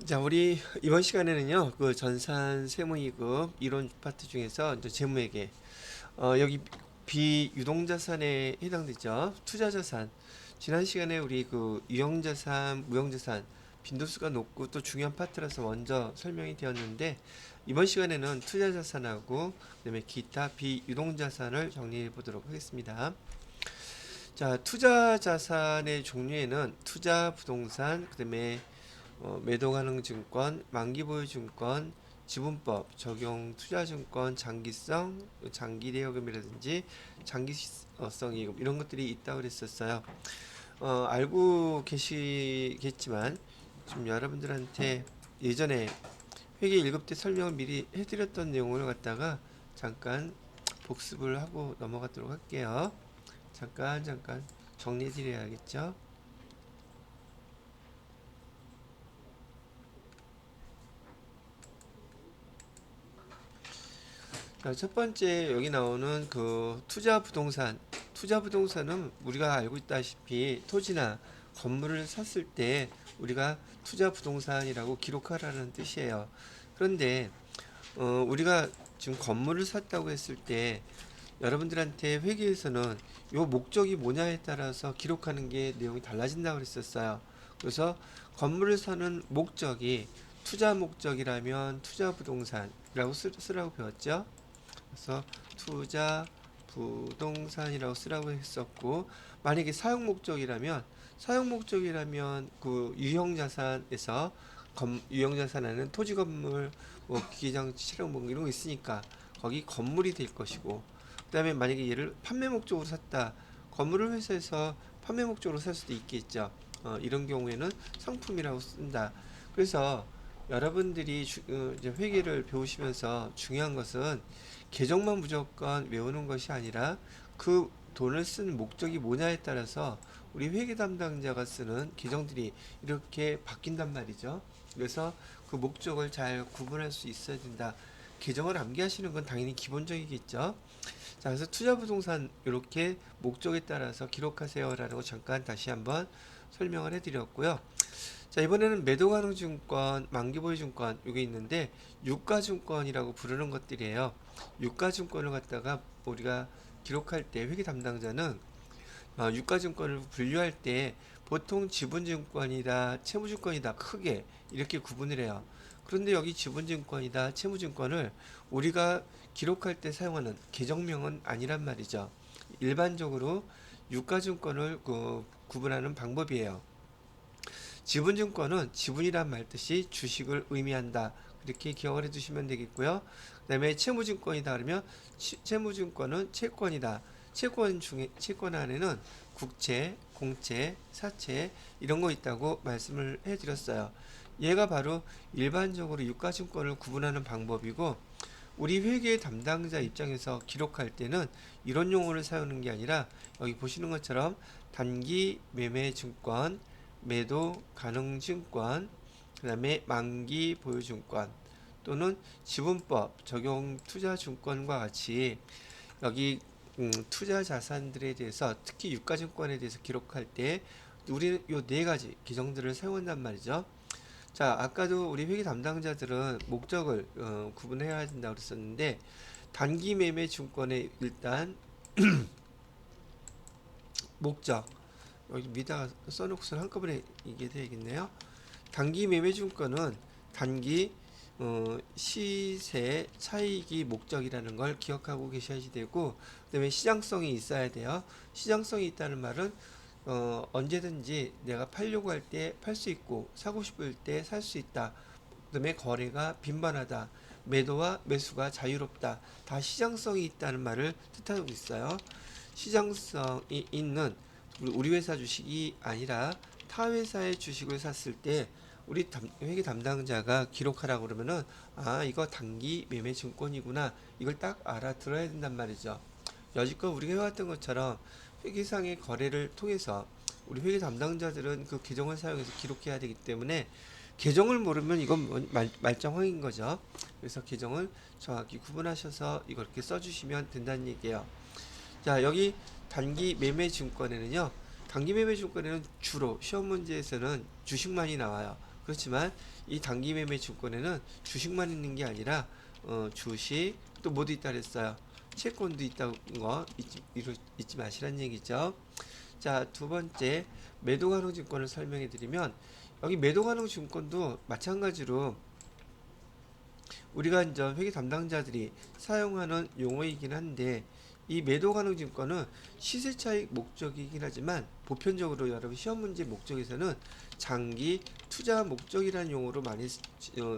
자, 우리 이번 시간에는요, 그 전산 세무이급 이론 파트 중에서 이제 재무회계, 여기 비유동자산에 해당되죠. 투자자산. 지난 시간에 우리 그 유형자산, 무형자산, 빈도수가 높고 또 중요한 파트라서 먼저 설명이 되었는데, 이번 시간에는 투자자산하고 그다음에 기타 비유동자산을 정리해 보도록 하겠습니다. 자, 투자자산의 종류에는 투자 부동산, 그다음에 매도 가능 증권, 만기 보유 증권, 지분법 적용 투자증권, 장기성, 장기 대여금이라든지 장기성 이금 이런 것들이 있다고 그랬었어요. 알고 계시겠지만 좀 여러분들한테 예전에 회계 1급 때 설명을 미리 해드렸던 내용을 갖다가 잠깐 복습을 하고 넘어가도록 할게요. 잠깐 정리해 드려야겠죠. 자, 첫 번째 여기 나오는 그 투자 부동산은 우리가 알고 있다시피 토지나 건물을 샀을 때 우리가 투자 부동산이라고 기록하라는 뜻이에요. 그런데 우리가 지금 건물을 샀다고 했을 때 여러분들한테 회계에서는 요 목적이 뭐냐에 따라서 기록하는 게 내용이 달라진다고 그랬었어요. 그래서 건물을 사는 목적이 투자 목적이라면 투자 부동산이라고 쓰라고 배웠죠. 그래서 투자 부동산이라고 쓰라고 했었고, 만약에 사용 목적이라면 그 유형자산에서 유형자산 안에는 토지 건물 뭐 기계장치 실용 뭐 이런 거 있으니까 거기 건물이 될 것이고, 그다음에 만약에 얘를 판매 목적으로 샀다, 건물을 회사에서 판매 목적으로 살 수도 있겠죠. 이런 경우에는 상품이라고 쓴다. 그래서 여러분들이 이제 회계를 배우시면서 중요한 것은 계정만 무조건 외우는 것이 아니라 그 돈을 쓴 목적이 뭐냐에 따라서 우리 회계 담당자가 쓰는 계정들이 이렇게 바뀐단 말이죠. 그래서 그 목적을 잘 구분할 수 있어야 된다. 계정을 암기하시는 건 당연히 기본적이겠죠. 자, 그래서 투자 부동산 이렇게 목적에 따라서 기록하세요라고 잠깐 다시 한번 설명을 해드렸고요. 자, 이번에는 매도 가능 증권, 만기 보유 증권 이게 있는데 유가 증권이라고 부르는 것들이에요. 유가 증권을 갖다가 우리가 기록할 때 회계 담당자는 유가 증권을 분류할 때 보통 지분 증권이다, 채무 증권이다 크게 이렇게 구분을 해요. 그런데 여기 지분 증권이다, 채무 증권을 우리가 기록할 때 사용하는 계정명은 아니란 말이죠. 일반적으로 유가 증권을 구분하는 방법이에요. 지분증권은 지분이란 말 뜻이 주식을 의미한다. 그렇게 기억을 해두시면 되겠고요. 그 다음에 채무증권이다 그러면 채무증권은 채권이다. 채권 안에는 국채, 공채, 사채 이런 거 있다고 말씀을 해드렸어요. 얘가 바로 일반적으로 유가증권을 구분하는 방법이고, 우리 회계 담당자 입장에서 기록할 때는 이런 용어를 사용하는 게 아니라 여기 보시는 것처럼 단기 매매 증권, 매도 가능 증권, 그 다음에 만기 보유 증권 또는 지분법 적용 투자 증권과 같이 여기 투자 자산들에 대해서 특히 유가증권에 대해서 기록할 때 우리는 요 네 가지 계정들을 사용한단 말이죠. 자, 아까도 우리 회계 담당자들은 목적을 구분해야 된다고 그랬었는데, 단기 매매 증권의 일단 목적 여기 위에다가 써놓고서 한꺼번에 이게 되겠네요. 단기 매매 증권은 단기 시세 차익이 목적이라는 걸 기억하고 계셔야지 되고, 그다음에 시장성이 있어야 돼요. 시장성이 있다는 말은 언제든지 내가 팔려고 할 때 팔 수 있고 사고 싶을 때 살 수 있다. 그다음에 거래가 빈번하다. 매도와 매수가 자유롭다. 다 시장성이 있다는 말을 뜻하고 있어요. 시장성이 있는 우리 회사 주식이 아니라 타 회사의 주식을 샀을 때 우리 회계 담당자가 기록하라고 그러면은 이거 단기 매매 증권이구나 이걸 딱 알아들어야 된단 말이죠. 여지껏 우리가 해왔던 것처럼 회계상의 거래를 통해서 우리 회계 담당자들은 그 계정을 사용해서 기록해야 되기 때문에 계정을 모르면 이건 말짱황인 거죠. 그래서 계정을 정확히 구분하셔서 이걸 이렇게 써주시면 된다는 얘기예요. 자, 여기 단기 매매 증권에는 주로 시험 문제에서는 주식만이 나와요. 그렇지만 이 단기 매매 증권에는 주식만 있는 게 아니라 주식 또 뭐도 있다 그랬어요. 채권도 있다는 거 잊지 마시란 얘기죠. 자, 두 번째 매도 가능 증권을 설명해 드리면 여기 매도 가능 증권도 마찬가지로 우리가 이제 회계 담당자들이 사용하는 용어이긴 한데 이 매도 가능 증권은 시세 차익 목적이긴 하지만 보편적으로 여러분 시험 문제 목적에서는 장기 투자 목적이라는 용어로 많이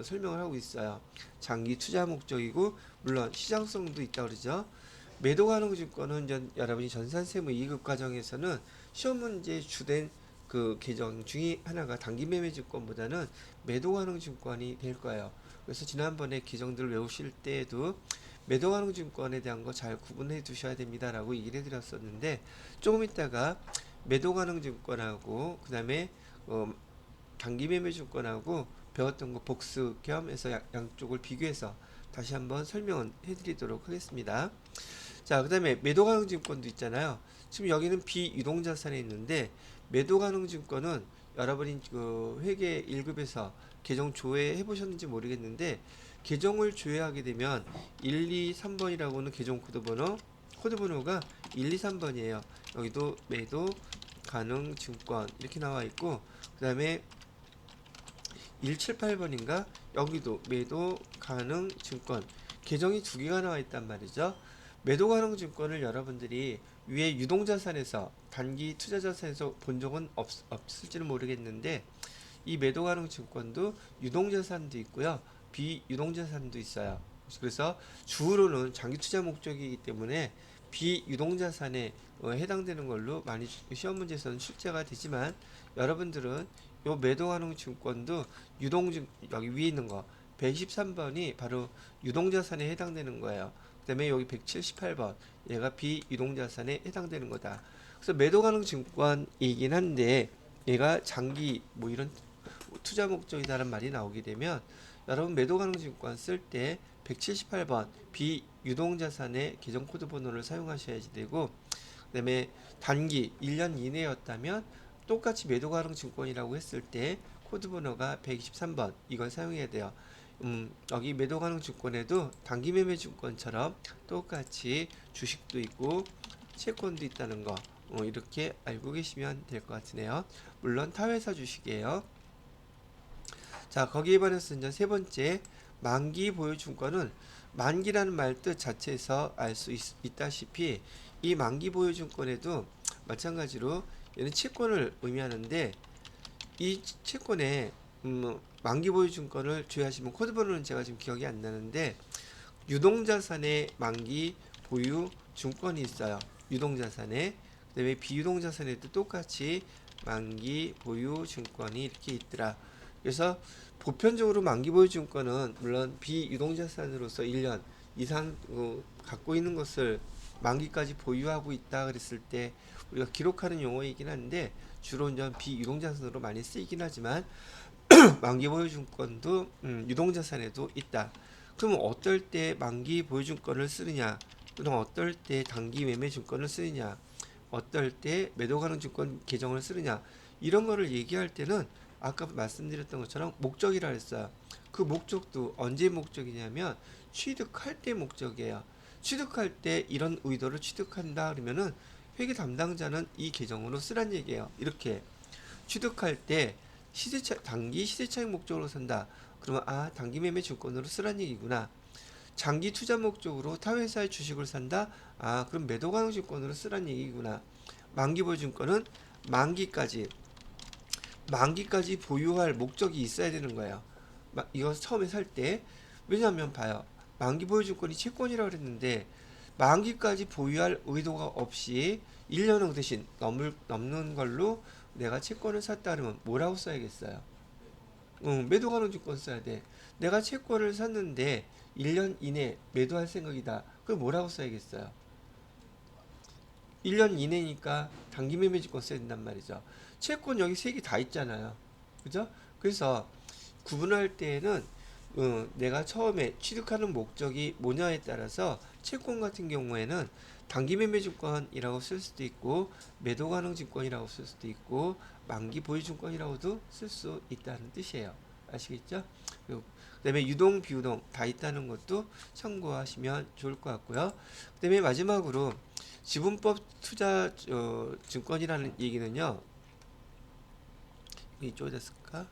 설명을 하고 있어요. 장기 투자 목적이고 물론 시장성도 있다고 그러죠. 매도 가능 증권은 여러분이 전산세무 2급 과정에서는 시험 문제 주된 그 계정 중에 하나가 단기 매매 증권보다는 매도 가능 증권이 될 거예요. 그래서 지난번에 계정들 외우실 때에도 매도 가능 증권에 대한 거 잘 구분해 두셔야 됩니다라고 얘기를 해드렸었는데 조금 있다가 매도 가능 증권하고 그 다음에 단기 매매 증권하고 배웠던 거 복습 겸 해서 양쪽을 비교해서 다시 한번 설명을 해드리도록 하겠습니다. 자, 그 다음에 매도 가능 증권도 있잖아요. 지금 여기는 비유동자산에 있는데 매도 가능 증권은 여러분이 그 회계 1급에서 계정 조회해 보셨는지 모르겠는데 계정을 조회하게 되면 1, 2, 3번이라고는 계정 코드번호가 1, 2, 3번이에요. 여기도 매도 가능 증권 이렇게 나와 있고 그 다음에 178번인가 여기도 매도 가능 증권 계정이 두 개가 나와 있단 말이죠. 매도 가능 증권을 여러분들이 위에 유동자산에서 단기 투자자산에서 본 적은 없을지는 모르겠는데 이 매도 가능 증권도 유동자산도 있고요. 비유동자산도 있어요. 그래서 주로는 장기 투자 목적이기 때문에 비유동자산에 해당되는 걸로 많이 시험 문제에서는 출제가 되지만 여러분들은 요 매도 가능 증권도 여기 위에 있는 거 123번이 바로 유동자산에 해당되는 거예요. 그 다음에 여기 178번 얘가 비유동자산에 해당되는 거다. 그래서 매도 가능 증권이긴 한데 얘가 장기 뭐 이런 투자 목적이다라는 말이 나오게 되면 여러분 매도 가능 증권 쓸 때 178번 비유동자산의 계정 코드 번호를 사용하셔야지 되고 그 다음에 단기 1년 이내였다면 똑같이 매도 가능 증권이라고 했을 때 코드 번호가 123번 이걸 사용해야 돼요. 여기 매도 가능 증권에도 단기 매매 증권처럼 똑같이 주식도 있고 채권도 있다는 거 이렇게 알고 계시면 될 것 같으네요. 물론 타회사 주식이에요. 자, 거기에 반해서 이제 세 번째 만기 보유 증권은 만기라는 말 뜻 자체에서 알 수 있다시피 이 만기 보유 증권에도 마찬가지로 얘는 채권을 의미하는데 이 채권에 만기 보유 증권을 조회하시면 코드 번호는 제가 지금 기억이 안 나는데 유동자산의 만기 보유 증권이 있어요. 유동자산에 그다음에 비유동자산에도 똑같이 만기 보유 증권이 이렇게 있더라. 그래서 보편적으로 만기 보유 증권은 물론 비유동자산으로서 1년 이상 갖고 있는 것을 만기까지 보유하고 있다 그랬을 때 우리가 기록하는 용어이긴 한데 주로 이제 비유동자산으로 많이 쓰이긴 하지만 만기 보유 증권도 유동자산에도 있다. 그러면 어떨 때 만기 보유 증권을 쓰느냐, 또는 어떨 때 단기 매매 증권을 쓰느냐, 어떨 때 매도 가능 증권 계정을 쓰느냐 이런 거를 얘기할 때는 아까 말씀드렸던 것처럼 목적이라 했어요. 그 목적도 언제 목적이냐면 취득할 때 목적이에요. 취득할 때 이런 의도를 취득한다 그러면은 회계 담당자는 이 계정으로 쓰란 얘기예요. 이렇게 취득할 때 단기 시세차익 목적으로 산다. 그러면 단기 매매 증권으로 쓰란 얘기구나. 장기 투자 목적으로 타 회사의 주식을 산다. 그럼 매도 가능 증권으로 쓰란 얘기구나. 만기 보유 증권은 만기까지 보유할 목적이 있어야 되는 거예요. 이거 처음에 살 때. 왜냐하면 봐요. 만기 보유 증권이 채권이라고 그랬는데 만기까지 보유할 의도가 없이 1년은 대신 넘는 걸로 내가 채권을 샀다 그러면 뭐라고 써야겠어요? 매도 가능 증권 써야 돼. 내가 채권을 샀는데 1년 이내 매도할 생각이다. 그럼 뭐라고 써야겠어요? 1년 이내니까 단기 매매 증권 써야 된단 말이죠. 채권 여기 세 개 다 있잖아요. 그죠? 그래서 구분할 때에는 내가 처음에 취득하는 목적이 뭐냐에 따라서 채권 같은 경우에는 단기 매매 증권이라고 쓸 수도 있고 매도 가능 증권이라고 쓸 수도 있고 만기 보유증권이라고도 쓸 수 있다는 뜻이에요. 아시겠죠? 그다음에 유동 비유동 다 있다는 것도 참고하시면 좋을 것 같고요. 그다음에 마지막으로 지분법 투자 증권이라는 얘기는요. 이쪽에 됐을까?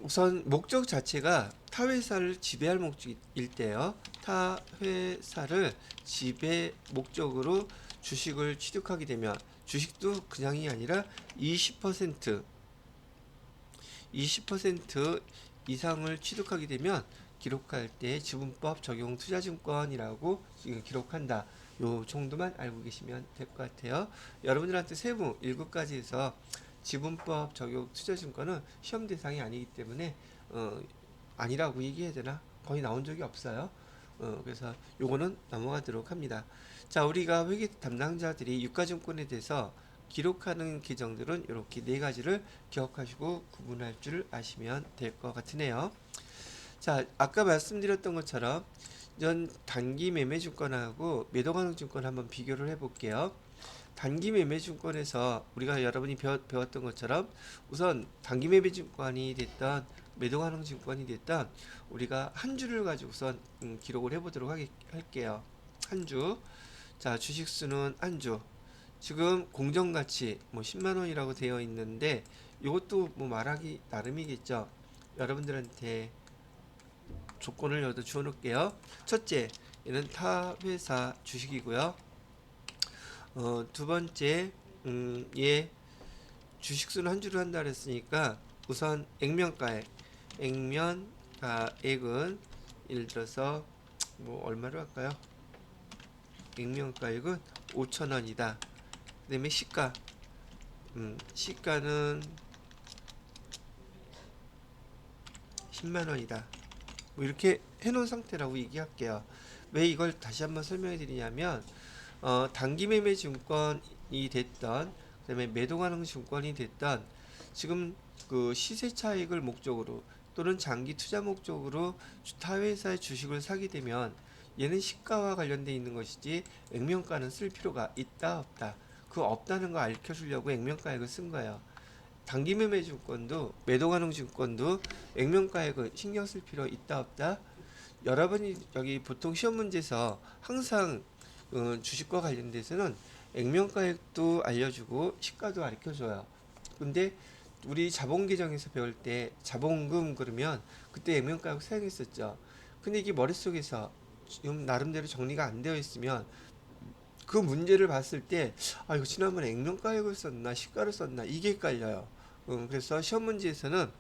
우선 목적 자체가 타 회사를 지배할 목적일 때요. 타 회사를 지배 목적으로 주식을 취득하게 되면 주식도 그냥이 아니라 20% 이상을 취득하게 되면 기록할 때 지분법 적용 투자증권이라고 지금 기록한다. 요 정도만 알고 계시면 될 것 같아요. 여러분들한테 세부 1급까지 해서 지분법 적용 투자증권은 시험 대상이 아니기 때문에 아니라고 얘기해야 되나? 거의 나온 적이 없어요. 그래서 요거는 넘어가도록 합니다. 자, 우리가 회계 담당자들이 유가증권에 대해서 기록하는 계정들은 이렇게 네 가지를 기억하시고 구분할 줄 아시면 될 것 같으네요. 자, 아까 말씀드렸던 것처럼 전 단기 매매 증권하고 매도 가능 증권 한번 비교를 해볼게요. 단기 매매 증권에서 우리가 여러분이 배웠던 것처럼 우선 단기 매매 증권이 됐던 매도 가능 증권이 됐던 우리가 한 주를 가지고 우선 기록을 해보도록 할게요. 한 주. 자, 주식 수는 한 주. 지금 공정가치 뭐 10만 원이라고 되어 있는데 이것도 뭐 말하기 나름이겠죠. 여러분들한테 조건을 여기다 주어 놓을게요. 첫째, 얘는 타 회사 주식이고요. 두 번째, 얘 주식수는 한 주를 한다 그랬으니까 우선 액면가액은 예를 들어서 뭐 얼마로 할까요? 액면가액은 5,000원이다. 그 다음에 시가는 10만원이다. 뭐 이렇게 해놓은 상태라고 얘기할게요. 왜 이걸 다시 한번 설명해 드리냐면 단기 매매 증권이 됐던 그다음에 매도 가능 증권이 됐던 지금 그 시세 차익을 목적으로 또는 장기 투자 목적으로 타 회사의 주식을 사게 되면 얘는 시가와 관련돼 있는 것이지 액면가는 쓸 필요가 있다 없다. 그 없다는 거 알려주려고 액면가액을 쓴 거예요. 단기 매매 증권도 매도 가능 증권도 액면가액을 신경 쓸 필요 있다 없다. 여러분이 여기 보통 시험 문제에서 항상 주식과 관련돼서는 액면가액도 알려주고 시가도 가르쳐줘요. 근데 우리 자본 계정에서 배울 때 자본금 그러면 그때 액면가액 사용했었죠. 근데 이게 머릿속에서 지금 나름대로 정리가 안 되어 있으면 그 문제를 봤을 때 이거 지난번에 액면가액을 썼나 시가를 썼나 이게 헷갈려요. 그래서 시험 문제에서는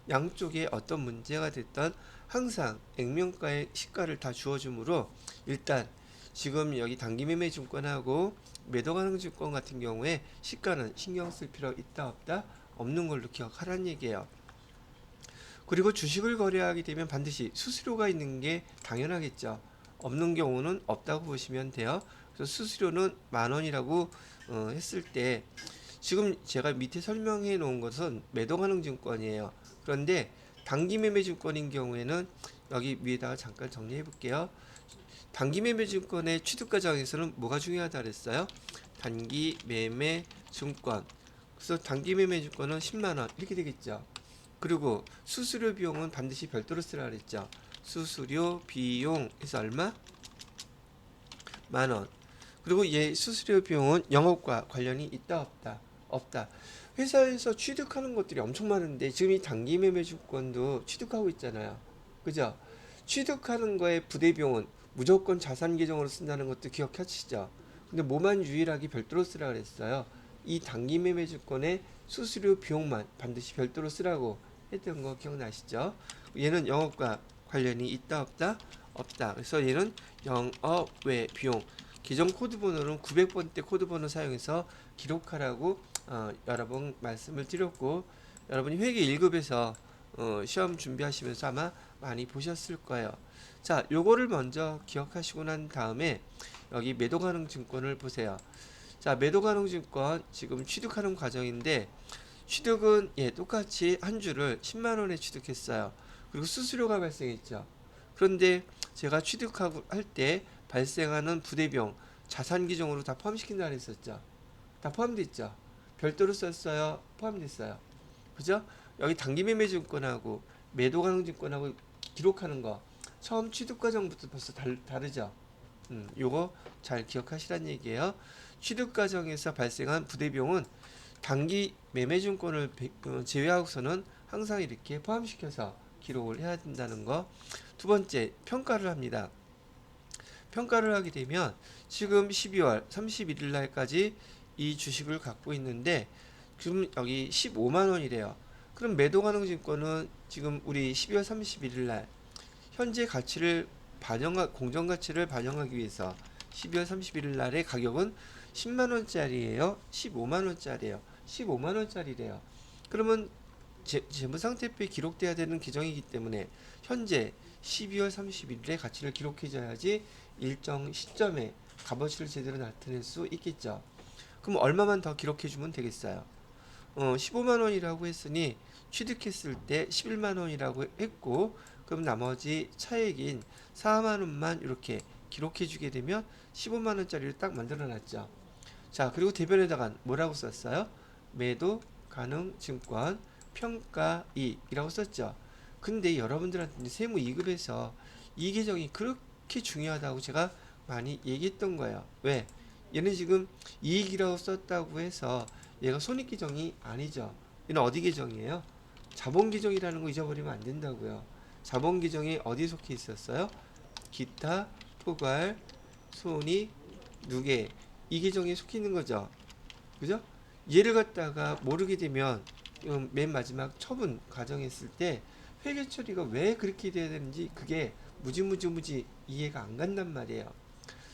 양쪽에 어떤 문제가 됐던 항상 액면가액 시가를 다 주어주므로 일단 지금 여기 단기 매매 증권하고 매도 가능 증권 같은 경우에 시가는 신경 쓸 필요 있다 없다 없는 걸로 기억하라는 얘기예요. 그리고 주식을 거래하게 되면 반드시 수수료가 있는 게 당연하겠죠. 없는 경우는 없다고 보시면 돼요. 그래서 수수료는 10,000원이라고 했을 때 지금 제가 밑에 설명해 놓은 것은 매도 가능 증권이에요. 그런데 단기 매매 증권인 경우에는 여기 위에다가 잠깐 정리해 볼게요. 단기 매매 증권의 취득 과정에서는 뭐가 중요하다 그랬어요? 단기 매매 증권. 그래서 단기 매매 증권은 10만 원 이렇게 되겠죠. 그리고 수수료 비용은 반드시 별도로 쓰라 그랬죠. 수수료 비용 해서 얼마? 10,000원. 그리고 얘 수수료 비용은 영업과 관련이 있다 없다? 없다. 회사에서 취득하는 것들이 엄청 많은데 지금 이 단기 매매 증권도 취득하고 있잖아요. 그죠? 취득하는 거에 부대 비용은 무조건 자산 계정으로 쓴다는 것도 기억하시죠? 근데 뭐만 유일하게 별도로 쓰라 그랬어요. 이 단기 매매 증권의 수수료 비용만 반드시 별도로 쓰라고 했던 거 기억나시죠? 얘는 영업과 관련이 있다 없다? 없다. 그래서 얘는 영업 외 비용. 계정 코드 번호는 900번대 코드 번호 사용해서 기록하라고 여러 번 말씀을 드렸고 여러분이 회계 1급에서 시험 준비하시면서 아마 많이 보셨을 거예요. 자, 요거를 먼저 기억하시고 난 다음에 여기 매도 가능 증권을 보세요. 자, 매도 가능 증권 지금 취득하는 과정인데 취득은 똑같이 한 주를 10만 원에 취득했어요. 그리고 수수료가 발생했죠. 그런데 제가 취득하고 할 때 발생하는 부대비용 자산 기종으로 다 포함시킨다 그랬었죠. 다 포함되어 있죠. 별도로 썼어요? 포함됐어요? 그죠? 여기 단기매매증권하고 매도가능증권하고 기록하는 거 처음 취득 과정부터 벌써 다르죠? 요거 잘 기억하시란 얘기예요. 취득 과정에서 발생한 부대비용은 단기 매매증권을 제외하고서는 항상 이렇게 포함시켜서 기록을 해야 된다는 거. 두 번째, 평가를 합니다. 평가를 하게 되면 지금 12월 31일 날까지 이 주식을 갖고 있는데 지금 여기 15만 원이래요. 그럼 매도 가능 증권은 지금 우리 12월 31일 날 현재 가치를 공정 가치를 반영하기 위해서 12월 31일 날의 가격은 10만 원짜리예요. 15만 원짜리예요. 15만 원짜리래요. 그러면 재무상태표에 기록돼야 되는 규정이기 때문에 현재 12월 31일에 가치를 기록해줘야지 일정 시점에 값어치를 제대로 나타낼 수 있겠죠. 그럼 얼마만 더 기록해주면 되겠어요? 15만 원이라고 했으니 취득했을 때 11만 원이라고 했고, 그럼 나머지 차액인 4만 원만 이렇게 기록해주게 되면 15만 원짜리를 딱 만들어놨죠. 자, 그리고 대변에다가 뭐라고 썼어요? 매도 가능 증권 평가 이익이라고 썼죠. 근데 여러분들한테 세무 2급에서 이 계정이 그렇게 중요하다고 제가 많이 얘기했던 거예요. 왜? 얘는 지금 이익이라고 썼다고 해서 얘가 손익 계정이 아니죠. 얘는 어디 계정이에요? 자본 계정이라는 거 잊어버리면 안 된다고요. 자본 계정이 어디 속해 있었어요? 기타, 포괄, 손익, 누계 이 계정에 속해 있는 거죠. 그죠? 얘를 갖다가 모르게 되면 맨 마지막 처분 가정했을 때 회계 처리가 왜 그렇게 돼야 되는지 그게 무지 이해가 안 간단 말이에요.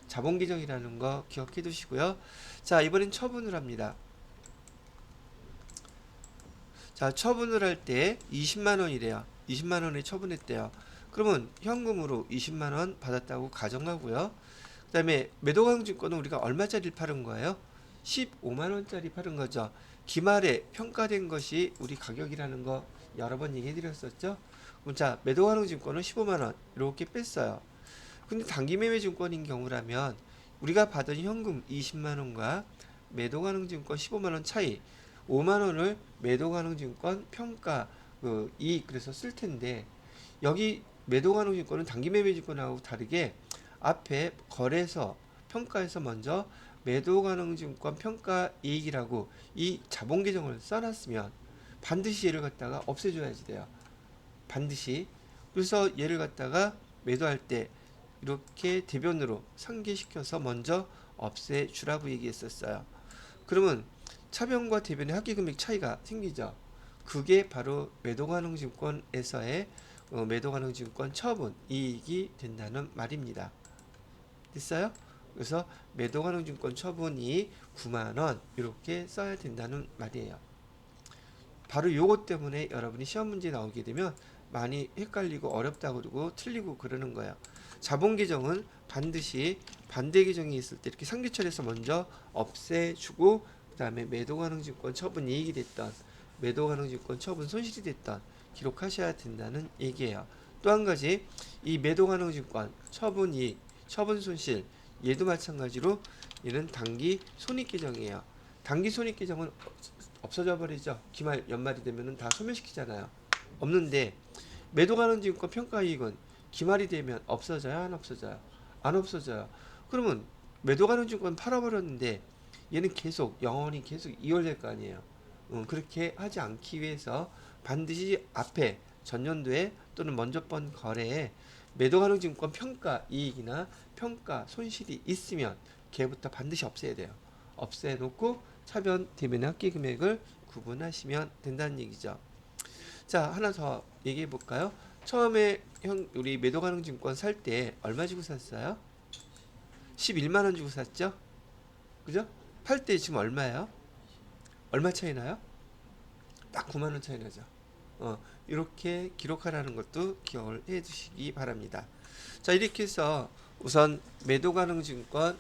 자본 계정이라는 거 기억해 두시고요. 자, 이번엔 처분을 합니다. 자, 처분을 할 때 20만 원이래요. 20만 원에 처분했대요. 그러면 현금으로 20만 원 받았다고 가정하고요. 그 다음에 매도강증권은 우리가 얼마짜리 파는 거예요? 15만 원짜리 파는 거죠. 기말에 평가된 것이 우리 가격이라는 거 여러 번 얘기해 드렸었죠. 자, 매도가능증권은 15만 원 이렇게 뺐어요. 근데 단기매매증권인 경우라면 우리가 받은 현금 20만 원과 매도가능증권 15만 원 차이 5만 원을 매도가능증권 평가 이익 그래서 쓸 텐데 여기 매도가능증권은 단기매매증권하고 다르게 앞에 거래소 평가에서 먼저 매도가능증권 평가 이익이라고 이 자본 계정을 써놨으면 반드시 얘를 갖다가 없애줘야지 돼요. 반드시. 그래서 얘를 갖다가 매도할 때 이렇게 대변으로 상기시켜서 먼저 없애주라고 얘기했었어요. 그러면 차변과 대변의 합계금액 차이가 생기죠. 그게 바로 매도가능증권에서의 매도가능증권 처분 이익이 된다는 말입니다. 됐어요? 그래서 매도가능증권 처분이 9만원 이렇게 써야 된다는 말이에요. 바로 요것 때문에 여러분이 시험 문제 나오게 되면 많이 헷갈리고 어렵다고 그러고 틀리고 그러는 거예요. 자본 계정은 반드시 반대 계정이 있을 때 이렇게 상기처리해서 먼저 없애주고 그 다음에 매도가능증권 처분 이익이 됐던 매도가능증권 처분 손실이 됐던 기록하셔야 된다는 얘기예요. 또 한 가지 이 매도가능증권 처분 이익 처분 손실 얘도 마찬가지로 얘는 단기 손익 계정이에요. 단기 손익 계정은 없어져 버리죠. 기말 연말이 되면은 다 소멸시키잖아요. 없는데 매도가능증권 평가이익은 기말이 되면 없어져요, 안 없어져요? 안 없어져요. 그러면 매도가능증권 팔아버렸는데 얘는 계속 영원히 계속 이월될 거 아니에요. 그렇게 하지 않기 위해서 반드시 앞에 전년도에 또는 먼저 번 거래에 매도가능증권 평가 이익이나 평가 손실이 있으면 걔부터 반드시 없애야 돼요. 없애놓고 차변 대변의 합계 금액을 구분하시면 된다는 얘기죠. 자, 하나 더 얘기해 볼까요? 처음에 우리 매도가능증권 살 때 얼마 주고 샀어요? 11만 원 주고 샀죠? 그죠? 팔 때 지금 얼마예요? 얼마 차이 나요? 딱 9만 원 차이 나죠. 이렇게 기록하라는 것도 기억을 해 두시기 바랍니다. 자, 이렇게 해서 우선 매도가능증권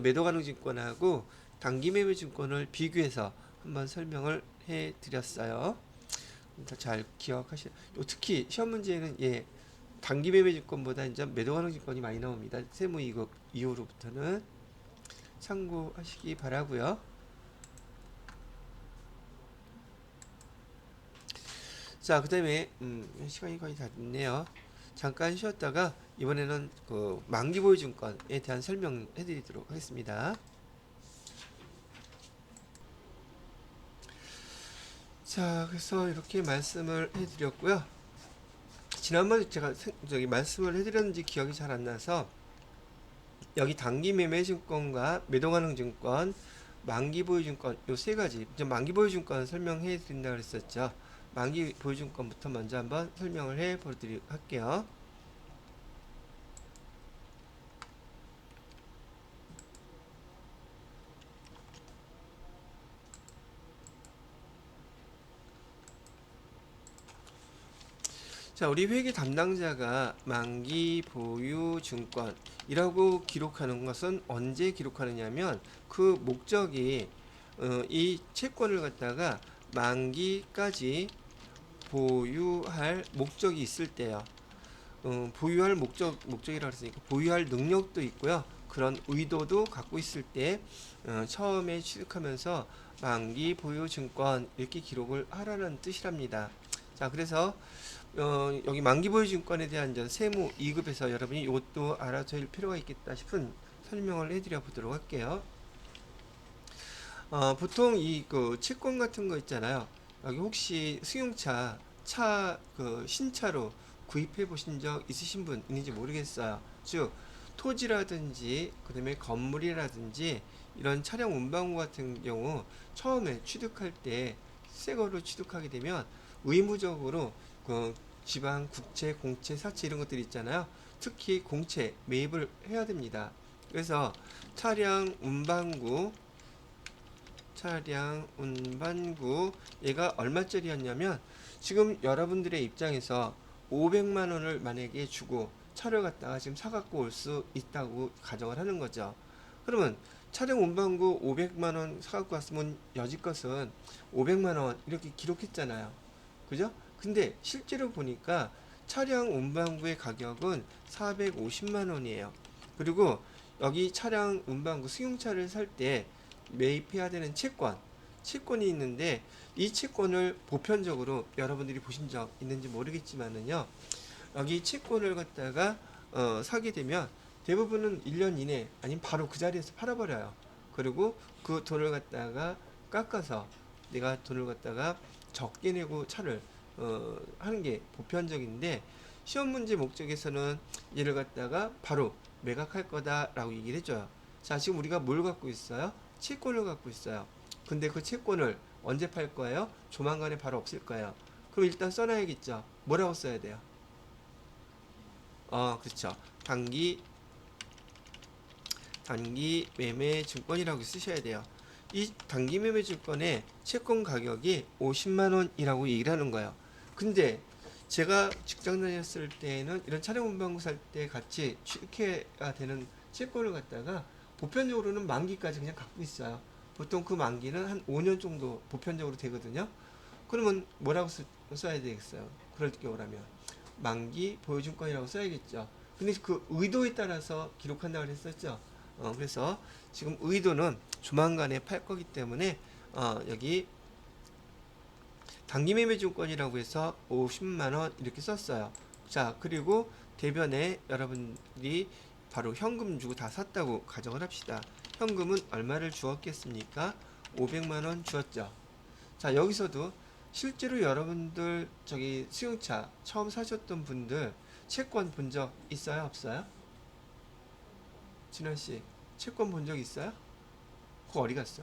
매도가능증권하고 단기매매증권을 비교해서 한번 설명을 해 드렸어요. 잘 기억하시. 특히 시험 문제는 단기매매증권보다 이제 매도가능증권이 많이 나옵니다. 세무 2급 이후로부터는. 참고하시기 바라고요. 자, 그다음에 시간이 거의 다 됐네요. 잠깐 쉬었다가 이번에는 그 만기보유증권에 대한 설명해드리도록 하겠습니다. 자, 그래서 이렇게 말씀을 해드렸고요. 지난번에 제가 말씀을 해드렸는지 기억이 잘 안 나서 여기 단기매매증권과 매도가능증권, 만기보유증권 요 세 가지. 만기보유증권 설명해 드린다 그랬었죠. 만기보유증권부터 먼저 한번 설명을 해 보도록 할게요. 자, 우리 회계 담당자가 만기 보유 증권이라고 기록하는 것은 언제 기록하느냐면 그 목적이 이 채권을 갖다가 만기까지 보유할 목적이 있을 때요. 보유할 목적이라고 했으니까 보유할 능력도 있고요. 그런 의도도 갖고 있을 때 처음에 취득하면서 만기 보유 증권 이렇게 기록을 하라는 뜻이랍니다. 자, 그래서 여기 만기보유증권에 대한 세무 2급에서 여러분이 이것도 알아둘 필요가 있겠다 싶은 설명을 해드려 보도록 할게요. 보통 그 채권 같은 거 있잖아요. 여기 혹시 승용차 그 신차로 구입해 보신 적 있으신 분 있는지 모르겠어요. 즉 토지라든지 그다음에 건물이라든지 이런 차량 운반구 같은 경우 처음에 취득할 때 새 거로 취득하게 되면 의무적으로 그 지방, 국채, 공채, 사채 이런 것들이 있잖아요. 특히 공채 매입을 해야 됩니다. 그래서 차량 운반구 얘가 얼마짜리였냐면 지금 여러분들의 입장에서 500만 원을 만약에 주고 차를 갖다가 지금 사갖고 올 수 있다고 가정을 하는 거죠. 그러면 차량 운반구 500만 원 사갖고 왔으면 여지껏은 500만 원 이렇게 기록했잖아요. 그죠? 근데 실제로 보니까 차량 운반구의 가격은 450만 원이에요. 그리고 여기 차량 운반구 승용차를 살 때 매입해야 되는 채권이 있는데 이 채권을 보편적으로 여러분들이 보신 적 있는지 모르겠지만은요. 여기 채권을 갖다가 사게 되면 대부분은 1년 이내 아니면 바로 그 자리에서 팔아버려요. 그리고 그 돈을 갖다가 깎아서 내가 돈을 갖다가 적게 내고 차를 하는 게 보편적인데 시험 문제 목적에서는 얘를 갖다가 바로 매각할 거다라고 얘기를 해줘요. 자, 지금 우리가 뭘 갖고 있어요? 채권을 갖고 있어요. 근데 그 채권을 언제 팔 거예요? 조만간에 바로 없을 거예요. 그럼 일단 써놔야겠죠. 뭐라고 써야 돼요? 그렇죠. 단기 매매 증권이라고 쓰셔야 돼요. 이 단기 매매 증권의 채권 가격이 50만 원이라고 얘기를 하는 거예요. 근데 제가 직장 다녔을 때는 이런 차량 운반구 살 때 같이 취득해야 되는 채권을 갖다가 보편적으로는 만기까지 그냥 갖고 있어요. 보통 그 만기는 한 5년 정도 보편적으로 되거든요. 그러면 뭐라고 써야 되겠어요? 그럴 경우라면 만기 보유증권이라고 써야겠죠. 근데 그 의도에 따라서 기록한다고 했었죠. 그래서 지금 의도는 조만간에 팔 거기 때문에 여기 단기매매증권이라고 해서 50만원 이렇게 썼어요. 자, 그리고 대변에 여러분들이 바로 현금 주고 다 샀다고 가정을 합시다. 현금은 얼마를 주었겠습니까? 500만원 주었죠. 자, 여기서도 실제로 여러분들 저기 수용차 처음 사셨던 분들 채권 본 적 있어요? 없어요? 진환씨 채권 본 적 있어요? 그거 어디 갔어?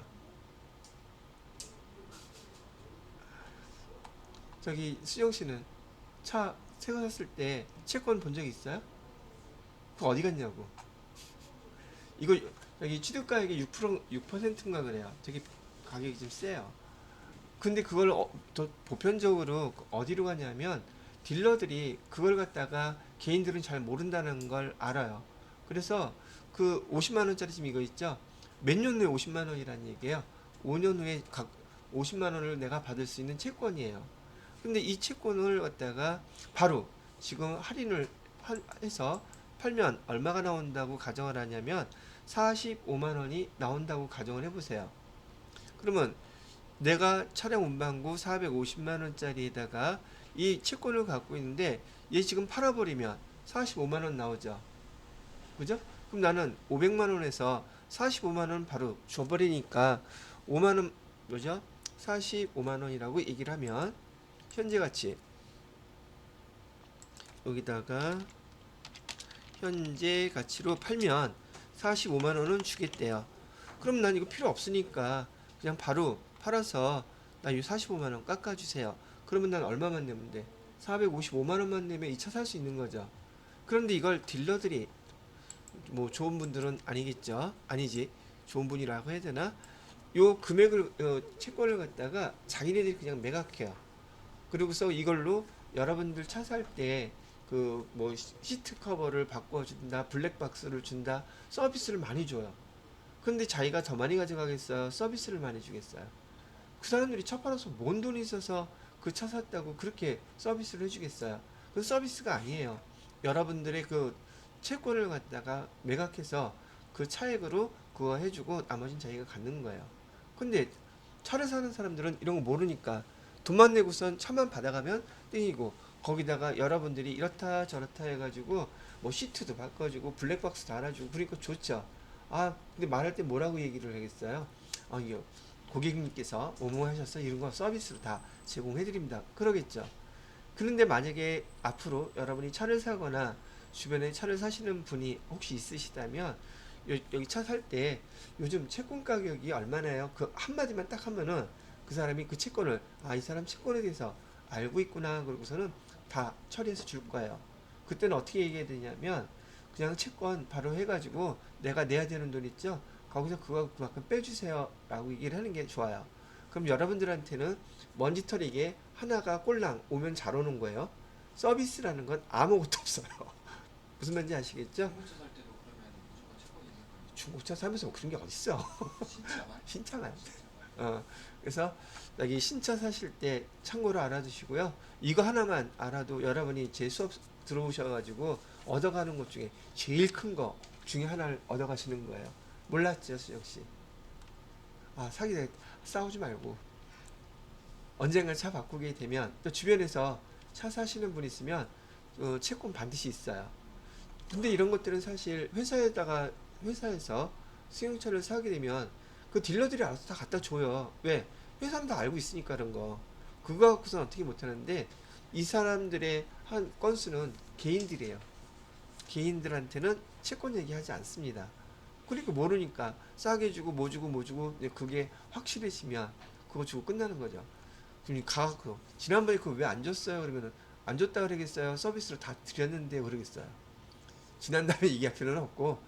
저기 수정씨는 차 새거 샀을 때 채권 본 적 있어요? 그거 어디 갔냐고. 이거 여기 취득가액의 6%인가 그래요. 되게 가격이 좀 세요. 근데 그걸 더 보편적으로 어디로 가냐면 딜러들이 그걸 갖다가 개인들은 잘 모른다는 걸 알아요. 그래서 그 50만 원짜리 지금 이거 있죠? 몇 년 후에 50만 원이라는 얘기예요. 5년 후에 각 50만 원을 내가 받을 수 있는 채권이에요. 근데 이 채권을 갖다가 바로 지금 할인을 해서 팔면 얼마가 나온다고 가정을 하냐면 45만 원이 나온다고 가정을 해보세요. 그러면 내가 차량 운반구 450만 원짜리에다가 이 채권을 갖고 있는데 얘 지금 팔아버리면 45만 원 나오죠. 그죠? 그럼 나는 500만 원에서 45만 원 바로 줘버리니까 5만 원 뭐죠? 45만 원이라고 얘기를 하면 현재 가치 여기다가 현재 가치로 팔면 45만 원은 주겠대요. 그럼 난 이거 필요 없으니까 그냥 바로 팔아서 나 이 45만 원 깎아주세요. 그러면 난 얼마만 내면 돼? 455만 원만 내면 이 차 살 수 있는 거죠. 그런데 이걸 딜러들이 뭐 좋은 분들은 아니겠죠. 아니지. 좋은 분이라고 해야 되나? 요 금액을 채권을 갖다가 자기네들이 그냥 매각해요. 그리고서 이걸로 여러분들 차 살 때 그 뭐 시트 커버를 바꿔준다, 블랙박스를 준다, 서비스를 많이 줘요. 근데 자기가 더 많이 가져가겠어요? 서비스를 많이 주겠어요? 그 사람들이 차 팔아서 뭔 돈이 있어서 그 차 샀다고 그렇게 서비스를 해주겠어요? 그 서비스가 아니에요. 여러분들의 그 채권을 갖다가 매각해서 그 차액으로 그거 해주고 나머지는 자기가 갖는 거예요. 근데 차를 사는 사람들은 이런 거 모르니까 돈만 내고선 차만 받아가면 땡이고 거기다가 여러분들이 이렇다 저렇다 해가지고 뭐 시트도 바꿔주고 블랙박스 달아주고 그러니까 좋죠. 아 근데 말할 때 뭐라고 얘기를 하겠어요? 이거 고객님께서 뭐뭐 하셔서 이런 거 서비스로 다 제공해드립니다. 그러겠죠. 그런데 만약에 앞으로 여러분이 차를 사거나 주변에 차를 사시는 분이 혹시 있으시다면 여기 차 살 때 요즘 채권 가격이 얼마나요? 그 한마디만 딱 하면은 그 사람이 그 채권을 이 사람 채권에 대해서 알고 있구나 그러고서는 다 처리해서 줄 거예요. 그때는 어떻게 얘기해야 되냐면 그냥 채권 바로 해가지고 내가 내야 되는 돈 있죠? 거기서 그만큼 빼주세요 라고 얘기를 하는 게 좋아요. 그럼 여러분들한테는 먼지털이게 하나가 꼴랑 오면 잘 오는 거예요. 서비스라는 건 아무것도 없어요. 무슨 말인지 아시겠죠? 중고차 살 때도 그러면 무조건 채권이 있는 거예요? 중고차 사면서 뭐 그런 게 어딨어. 진짜만? 신차만. 진짜만? 그래서 여기 신차 사실 때 참고로 알아두시고요. 이거 하나만 알아도 여러분이 제 수업 들어오셔가지고 얻어가는 것 중에 제일 큰 거 중에 하나를 얻어가시는 거예요. 몰랐죠, 수정씨? 사기 싸우지 말고 언젠가 차 바꾸게 되면 또 주변에서 차 사시는 분 있으면 채권 반드시 있어요. 근데 이런 것들은 사실 회사에서 승용차를 사게 되면 그 딜러들이 알아서 다 갖다 줘요. 왜? 회사는 다 알고 있으니까 그런 거. 그거 갖고서는 어떻게 못하는데 이 사람들의 한 건수는 개인들이에요. 개인들한테는 채권 얘기하지 않습니다. 그러니까 모르니까 싸게 주고 뭐 주고 뭐 주고 그게 확실해지면 그거 주고 끝나는 거죠. 그럼 가갖고 지난번에 그거 왜 안 줬어요? 그러면은 안 줬다 그러겠어요? 서비스로 다 드렸는데 그러겠어요. 지난 다음에 얘기할 필요는 없고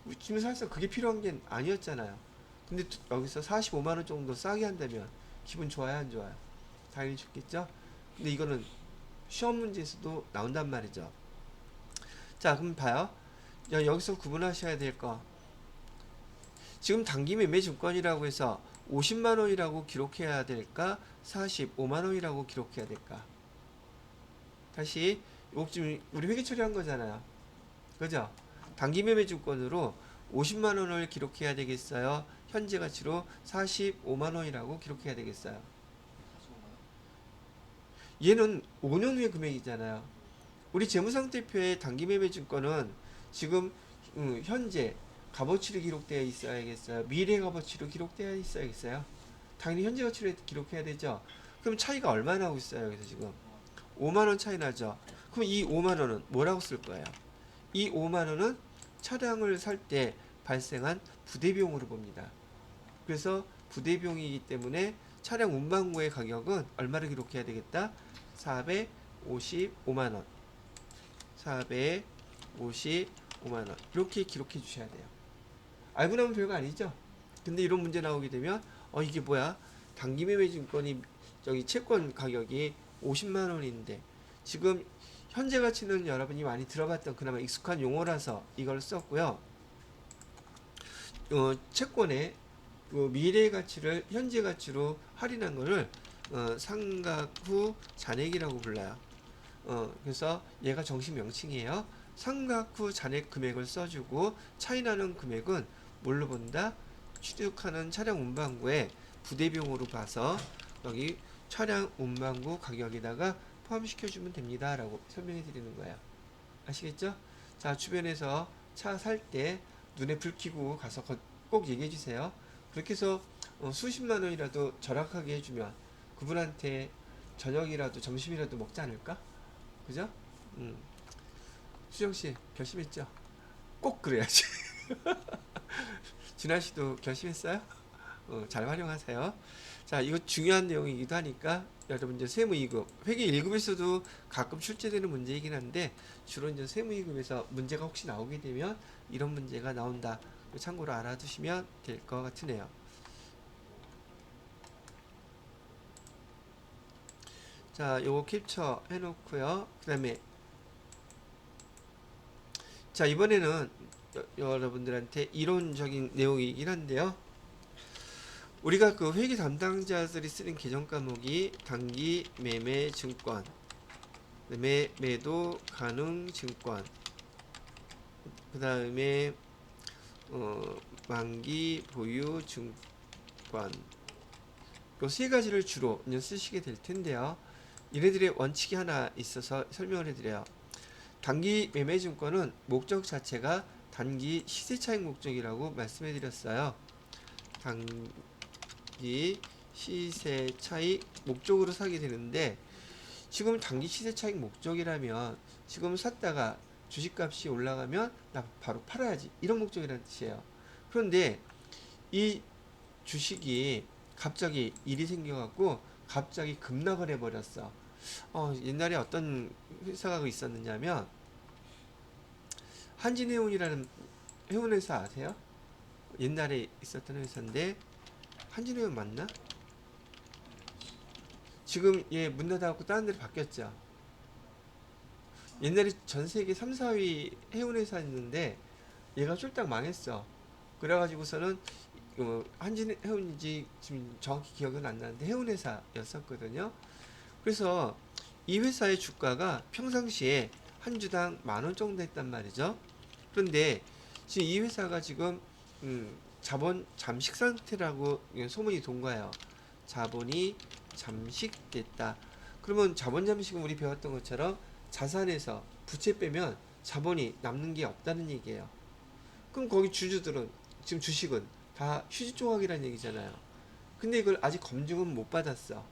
우리 김사에서 그게 필요한 게 아니었잖아요. 근데 여기서 45만 원 정도 싸게 한다면 기분 좋아요, 안 좋아요? 당연히 좋겠죠? 근데 이거는 시험 문제에서도 나온단 말이죠. 자, 그럼 봐요. 여기서 구분하셔야 될 거. 지금 단기 매매 증권이라고 해서 50만 원이라고 기록해야 될까? 45만 원이라고 기록해야 될까? 다시 이거 지금 우리 회계 처리한 거잖아요. 그죠? 단기 매매 증권으로 50만 원을 기록해야 되겠어요? 현재 가치로 45만 원이라고 기록해야 되겠어요? 45만 원? 얘는 5년 후의 금액이잖아요. 우리 재무상태표의 단기 매매 증권은 지금 현재 값어치로 기록되어 있어야겠어요? 미래 값어치로 기록되어 있어야겠어요? 당연히 현재 가치로 기록해야 되죠. 그럼 차이가 얼마 나고 있어요? 그래서 지금 5만 원 차이 나죠. 그럼 이 5만 원은 뭐라고 쓸 거예요? 이 5만 원은 차량을 살 때 발생한 부대비용으로 봅니다. 그래서 부대비용이기 때문에 차량 운반고의 가격은 얼마를 기록해야 되겠다? 455만 원. 455만 원. 이렇게 기록해 주셔야 돼요. 알고 나면 별거 아니죠? 근데 이런 문제 나오게 되면 이게 뭐야? 단기 매매 증권이 저기 채권 가격이 50만 원인데 지금 현재 가치는 여러분이 많이 들어봤던 그나마 익숙한 용어라서 이걸 썼고요. 채권의 미래 가치를 현재 가치로 할인한 거를 상각 후 잔액이라고 불러요. 그래서 얘가 정식 명칭이에요. 상각 후 잔액 금액을 써주고 차이나는 금액은 뭘로 본다? 취득하는 차량 운반구에 부대비용으로 봐서 여기 차량 운반구 가격에다가 포함시켜주면 됩니다 라고 설명해 드리는 거예요. 아시겠죠? 자, 주변에서 차 살 때 눈에 불 켜고 가서 꼭 얘기해 주세요. 그렇게 해서 수십만 원이라도 절약하게 해주면 그분한테 저녁이라도 점심이라도 먹지 않을까? 그죠? 수정씨 결심했죠? 꼭 그래야지. 진아씨도 결심했어요? 잘 활용하세요. 자, 이거 중요한 내용이기도 하니까 여러분들 세무이급, 회계 1급에서도 가끔 출제되는 문제이긴 한데 주로 이제 세무이급에서 문제가 혹시 나오게 되면 이런 문제가 나온다. 참고로 알아두시면 될 것 같으네요. 자, 요거 캡처 해놓고요. 그 다음에 자, 이번에는 여러분들한테 이론적인 내용이긴 한데요. 우리가 그 회계 담당자들이 쓰는 계정 과목이 단기 매매 증권, 매도 가능 증권, 그 다음에 만기 보유 증권, 요 세 가지를 주로 이제 쓰시게 될 텐데요. 얘네들의 원칙이 하나 있어서 설명을 해드려요. 단기 매매 증권은 목적 자체가 단기 시세 차익 목적이라고 말씀해 드렸어요. 단기 시세 차익 목적으로 사게 되는데 지금 단기 시세 차익 목적이라면 지금 샀다가 주식값이 올라가면 나 바로 팔아야지 이런 목적이라는 뜻이에요. 그런데 이 주식이 갑자기 일이 생겨갖고 갑자기 급락을 해버렸어. 옛날에 어떤 회사가 있었느냐면 한진해운이라는 해운회사 아세요? 옛날에 있었던 회사인데 한진해운 맞나? 지금 얘 문 닫아갖고 다른 데로 바뀌었죠. 옛날에 전세계 3, 4위 해운회사였는데 얘가 쫄딱 망했어. 그래가지고서는 한진해운인지 지금 정확히 기억은 안 나는데 해운회사였었거든요. 그래서 이 회사의 주가가 평상시에 한 주당 10,000원 정도 했단 말이죠. 그런데 지금 이 회사가 지금 자본 잠식 상태라고 소문이 돈 거예요. 자본이 잠식됐다. 그러면 자본 잠식은 우리 배웠던 것처럼 자산에서 부채 빼면 자본이 남는 게 없다는 얘기예요. 그럼 거기 주주들은 지금 주식은 다 휴지 조각이라는 얘기잖아요. 근데 이걸 아직 검증은 못 받았어.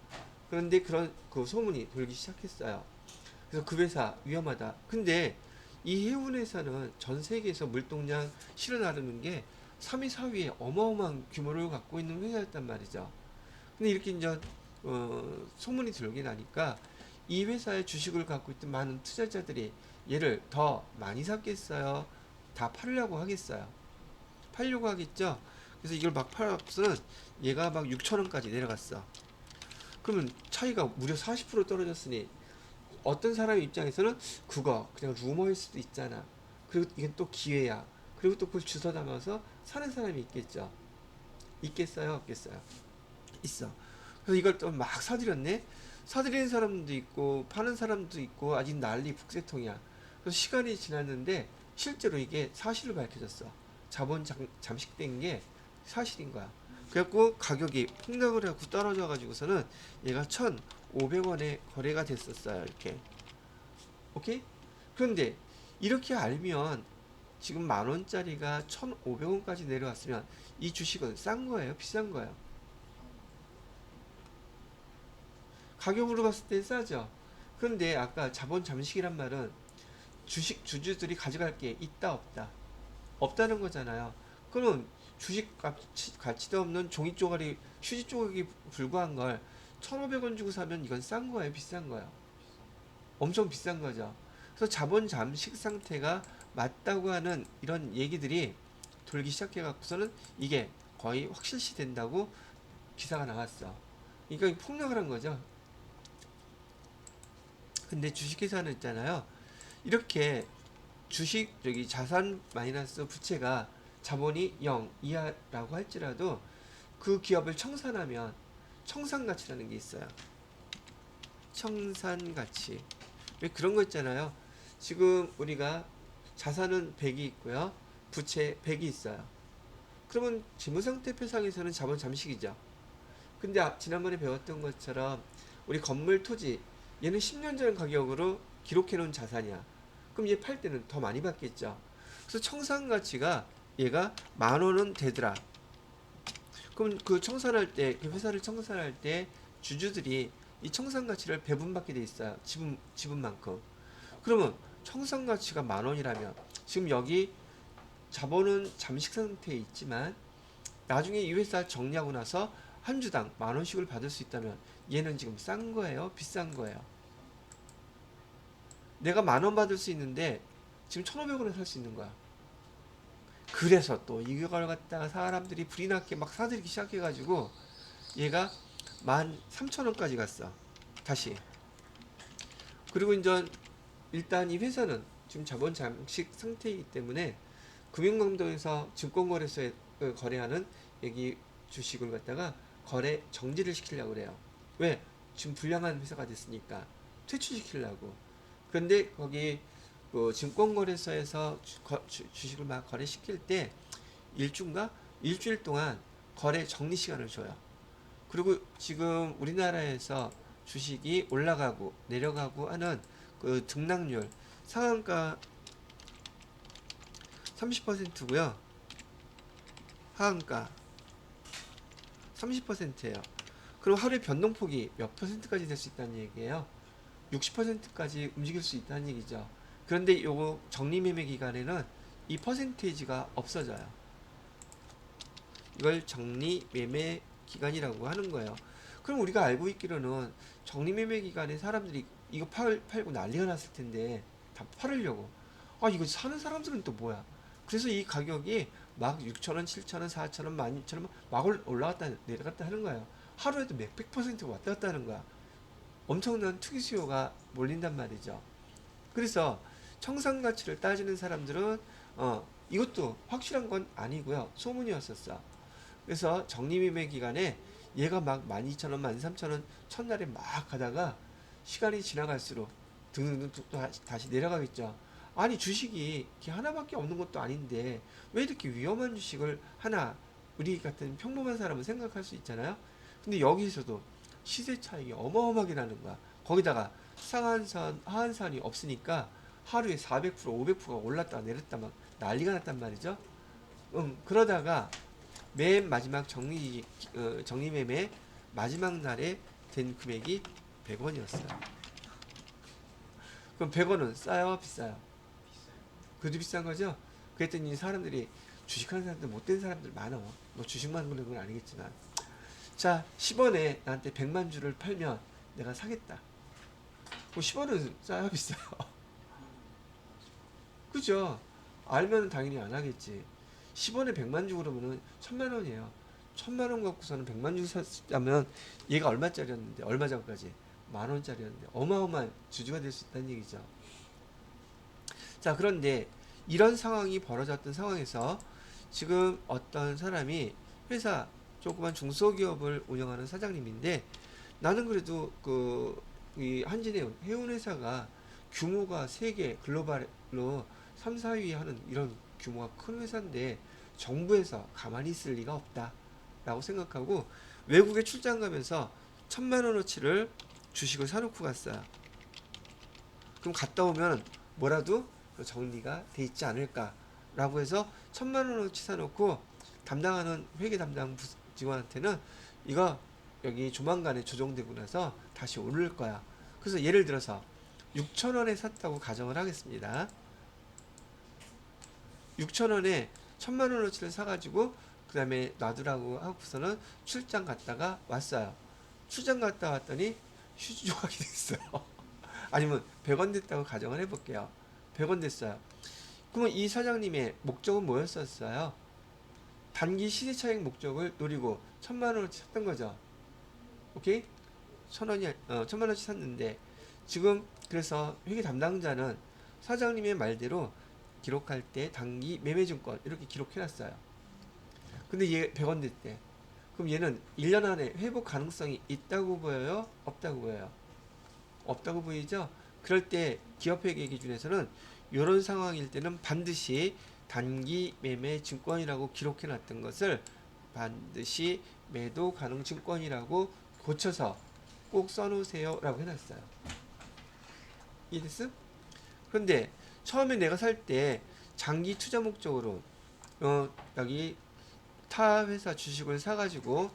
그런데 그런 그 소문이 돌기 시작했어요. 그래서 그 회사 위험하다. 근데 이 해운회사는 전 세계에서 물동량 실어 나르는 게 3위, 4위에 어마어마한 규모를 갖고 있는 회사였단 말이죠. 근데 이렇게 이제 소문이 들게 나니까 이 회사의 주식을 갖고 있던 많은 투자자들이 얘를 더 많이 샀겠어요? 다 팔려고 하겠어요? 팔려고 하겠죠? 그래서 이걸 막 팔았으면 얘가 막 6,000원까지 내려갔어. 그러면 차이가 무려 40% 떨어졌으니 어떤 사람 입장에서는 그거 그냥 루머일 수도 있잖아. 그리고 이게 또 기회야. 그리고 또 그걸 주워 담아서 사는 사람이 있겠죠. 있겠어요? 없겠어요? 있어. 그래서 이걸 또 막 사들였네. 사들이는 사람도 있고 파는 사람도 있고 아직 난리 북새통이야. 그래서 시간이 지났는데 실제로 이게 사실을 밝혀졌어. 자본 잠식된 게 사실인 거야. 그래갖고 가격이 폭락을 하고 떨어져 가지고서는 얘가 1,500원에 거래가 됐었어요. 이렇게. 오케이? 그런데 이렇게 알면 지금 10,000원짜리가 1,500원까지 내려왔으면 이 주식은 싼 거예요? 비싼 거예요? 가격으로 봤을 때 싸죠. 그런데 아까 자본 잠식이란 말은 주식 주주들이 가져갈 게 있다 없다. 없다는 거잖아요. 그럼 주식 가치도 없는 종이 쪼가리 휴지 조각이 불과한 걸 1,500원 주고 사면 이건 싼 거예요? 비싼 거예요? 엄청 비싼 거죠. 그래서 자본 잠식 상태가 맞다고 하는 이런 얘기들이 돌기 시작해 갖고서는 이게 거의 확실시 된다고 기사가 나왔어. 그러니까 폭락을 한 거죠. 근데 주식회사는 있잖아요. 이렇게 주식 여기 자산 마이너스 부채가 자본이 0 이하라고 할지라도 그 기업을 청산하면 청산가치라는 게 있어요. 청산가치. 왜 그런 거 있잖아요. 지금 우리가 자산은 100이 있고요. 부채 100이 있어요. 그러면 재무상태표상에서는 자본 잠식이죠. 근데 지난번에 배웠던 것처럼 우리 건물 토지 얘는 10년 전 가격으로 기록해 놓은 자산이야. 그럼 얘 팔 때는 더 많이 받겠죠. 그래서 청산 가치가 얘가 10,000원은 되더라. 그럼 그 청산할 때, 그 회사를 청산할 때 주주들이 이 청산 가치를 배분받게 돼 있어요. 지분만큼. 그러면 청산 가치가 10,000원이라면 지금 여기 자본은 잠식 상태에 있지만 나중에 이 회사 정리하고 나서 한 주당 10,000원씩을 받을 수 있다면 얘는 지금 싼 거예요? 비싼 거예요? 내가 10,000원 받을 수 있는데 지금 1,500원에 살 수 있는 거야. 그래서 또 이걸 갖다가 사람들이 불이 나게 막 사들이기 시작해가지고 얘가 13,000원까지 갔어. 다시. 그리고 이제 일단 이 회사는 지금 자본 잠식 상태이기 때문에 금융감독에서 증권거래소에 거래하는 여기 주식을 갖다가 거래 정지를 시키려고 그래요. 왜? 지금 불량한 회사가 됐으니까 퇴출시키려고. 그런데 거기 증권거래소에서 주식을 막 거래시킬 때 일주인가? 일주일 동안 거래 정리 시간을 줘요. 그리고 지금 우리나라에서 주식이 올라가고 내려가고 하는 그 등락률 상한가 30%고요. 하한가 30%예요. 그럼 하루에 변동폭이 몇 %까지 될 수 있다는 얘기예요. 60%까지 움직일 수 있다는 얘기죠. 그런데 요거 정리매매 기간에는 이 퍼센테이지가 없어져요. 이걸 정리매매 기간이라고 하는 거예요. 그럼 우리가 알고 있기로는 정리매매 기간에 사람들이 이거 팔고 난리가 났을 텐데 다 팔으려고. 아, 이거 사는 사람들은 또 뭐야? 그래서 이 가격이 막 6,000원, 7,000원, 4,000원, 12,000원 막 올라갔다 내려갔다 하는 거예요. 하루에도 몇백 퍼센트 왔다 갔다 하는 거야. 엄청난 투기 수요가 몰린단 말이죠. 그래서 청산 가치를 따지는 사람들은 이것도 확실한 건 아니고요. 소문이었었어. 그래서 정리매매 기간에 얘가 막 12,000원, 13,000원 첫날에 막 가다가 시간이 지나갈수록 등등등 또 다시 내려가겠죠. 아니 주식이 이렇게 하나밖에 없는 것도 아닌데 왜 이렇게 위험한 주식을 하나 우리 같은 평범한 사람은 생각할 수 있잖아요. 근데 여기서도 시세 차익이 어마어마하게 나는 거야. 거기다가 상한선, 하한선이 없으니까 하루에 400%, 500%가 올랐다 내렸다 막 난리가 났단 말이죠. 그러다가 맨 마지막 정리매매 마지막 날에 된 금액이 100원이었어요. 그럼 100원은 싸요? 비싸요? 비싸요. 그래도 비싼 거죠? 그랬더니 사람들이 주식하는 사람들 못된 사람들 많아. 뭐 주식만 그런 건 아니겠지만. 자, 10원에 나한테 100만 주를 팔면 내가 사겠다. 뭐 10원은 싸요? 비싸요? 그죠? 알면 당연히 안 하겠지. 10원에 100만 주 그러면은 1,000만 원이에요. 1,000만 원 갖고서는 100만 주 샀다면 얘가 얼마짜리였는데 얼마 전까지 10,000원짜리였는데 어마어마한 주주가 될 수 있다는 얘기죠. 자, 그런데 이런 상황이 벌어졌던 상황에서 지금 어떤 사람이 회사 조그만 중소기업을 운영하는 사장님인데 나는 그래도 이 한진해운 해운 회사가 규모가 세계 글로벌로 3, 4위 하는 이런 규모가 큰 회사인데 정부에서 가만히 있을 리가 없다 라고 생각하고 외국에 출장 가면서 1,000만 원어치를 주식을 사놓고 갔어요. 그럼 갔다 오면 뭐라도 정리가 돼 있지 않을까 라고 해서 1,000만 원어치 사놓고 담당하는 회계 담당 직원한테는 이거 여기 조만간에 조정되고 나서 다시 오를 거야. 그래서 예를 들어서 6,000원에 샀다고 가정을 하겠습니다. 6,000원에 1,000만 원어치를 사가지고 그 다음에 놔두라고 하고서는 출장 갔다가 왔어요. 출장 갔다 왔더니 휴지 조각이 됐어요. 아니면 100원 됐다고 가정을 해볼게요. 100원 됐어요. 그러면 이 사장님의 목적은 뭐였었어요? 단기 시세 차익 목적을 노리고 1,000만 원어치 샀던 거죠. 오케이? 1,000만 원어치 샀는데 지금 그래서 회계 담당자는 사장님의 말대로 기록할 때 단기 매매증권 이렇게 기록해놨어요. 근데 얘 100원 됐대. 그럼 얘는 1년 안에 회복 가능성이 있다고 보여요? 없다고 보여요? 없다고 보이죠? 그럴 때 기업회계 기준에서는 이런 상황일 때는 반드시 단기 매매 증권이라고 기록해 놨던 것을 반드시 매도 가능 증권이라고 고쳐서 꼭 써놓으세요 라고 해놨어요. 이해됐어? 그런데 처음에 내가 살 때 장기 투자 목적으로 여기 타 회사 주식을 사가지고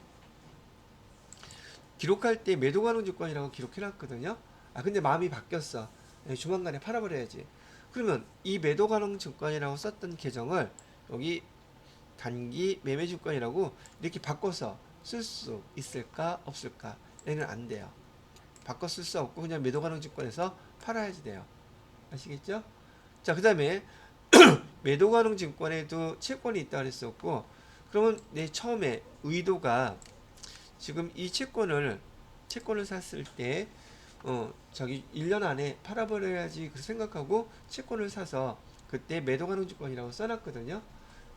기록할 때 매도 가능 증권이라고 기록해놨거든요. 아 근데 마음이 바뀌었어. 조만간에 팔아버려야지. 그러면 이 매도 가능 증권이라고 썼던 계정을 여기 단기 매매 증권이라고 이렇게 바꿔서 쓸 수 있을까 없을까? 얘는 안 돼요. 바꿔 쓸 수 없고 그냥 매도 가능 증권에서 팔아야지 돼요. 아시겠죠? 자, 그 다음에 매도 가능 증권에도 채권이 있다 그랬었고, 그러면 내 처음에 의도가 지금 이 채권을 샀을 때 저기 1년 안에 팔아버려야지 그 생각하고 채권을 사서 그때 매도 가능 증권이라고 써놨거든요.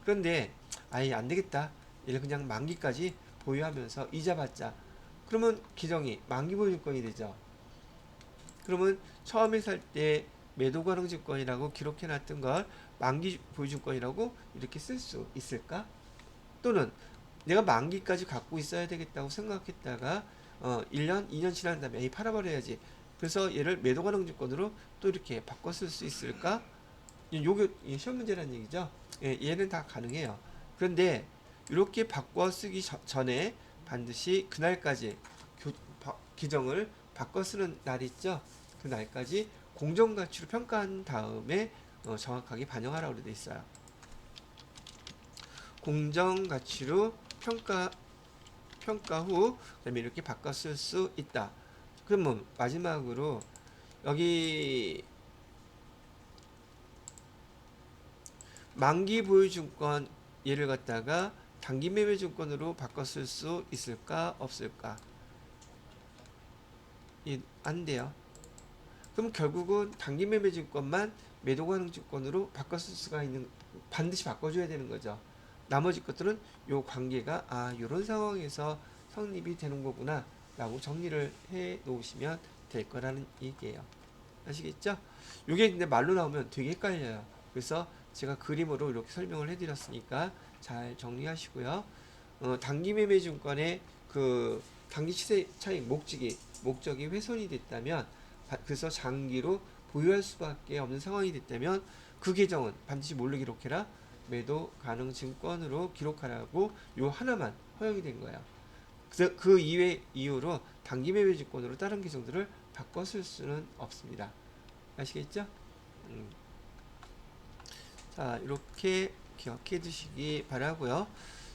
그런데 아예 안 되겠다. 얘를 그냥 만기까지 보유하면서 이자 받자. 그러면 계정이 만기 보유 증권이 되죠. 그러면 처음에 살 때 매도 가능 증권이라고 기록해 놨던 걸 만기 보유 증권이라고 이렇게 쓸 수 있을까? 또는 내가 만기까지 갖고 있어야 되겠다고 생각했다가 1년, 2년 지난 다음에 에이 팔아버려야지. 그래서 얘를 매도 가능 증권으로 또 이렇게 바꿔 쓸 수 있을까? 요게 시험 문제라는 얘기죠. 예, 얘는 다 가능해요. 그런데 이렇게 바꿔 쓰기 전에 반드시 그날까지 규정을 바꿔 쓰는 날 있죠. 그 날까지 공정가치로 평가한 다음에 정확하게 반영하라고 되어 있어요. 공정가치로 평가 후 그다음에 이렇게 바꿔 쓸 수 있다. 그러면 마지막으로 여기 만기 보유 증권 얘를 갖다가 단기 매매 증권으로 바꿔 쓸 수 있을까 없을까? 안 돼요. 그럼 결국은 단기 매매 증권만 매도 가능 증권으로 바꿔 쓸 수가 있는, 반드시 바꿔줘야 되는 거죠. 나머지 것들은 요 관계가 요런 상황에서 성립이 되는 거구나 라고 정리를 해 놓으시면 될 거라는 얘기예요. 아시겠죠? 요게 근데 말로 나오면 되게 헷갈려요. 그래서 제가 그림으로 이렇게 설명을 해 드렸으니까 잘 정리하시고요. 단기 매매 증권의 그 단기 시세 차익 목적이 훼손이 됐다면, 그래서 장기로 보유할 수밖에 없는 상황이 됐다면 그 계정은 반드시 뭘로 기록해라? 매도 가능 증권으로 기록하라고 요 하나만 허용이 된 거예요. 그래서 그 이후로 단기 매매 증권으로 다른 계정들을 바꿔 쓸 수는 없습니다. 아시겠죠? 자, 이렇게 기억해 두시기 바라고요.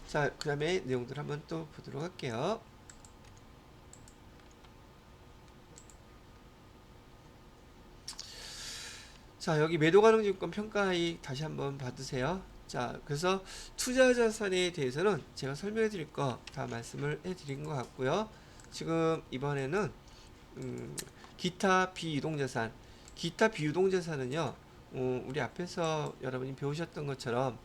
자, 그 다음에 내용들 한번 또 보도록 할게요. 자, 여기 매도 가능 증권 평가이익 다시 한번 받으세요. 자, 그래서 투자 자산에 대해서는 제가 설명해 드릴 거 다 말씀을 해 드린 것 같고요. 지금 이번에는 기타 비유동 자산. 기타 비유동 자산은요, 우리 앞에서 여러분이 배우셨던 것처럼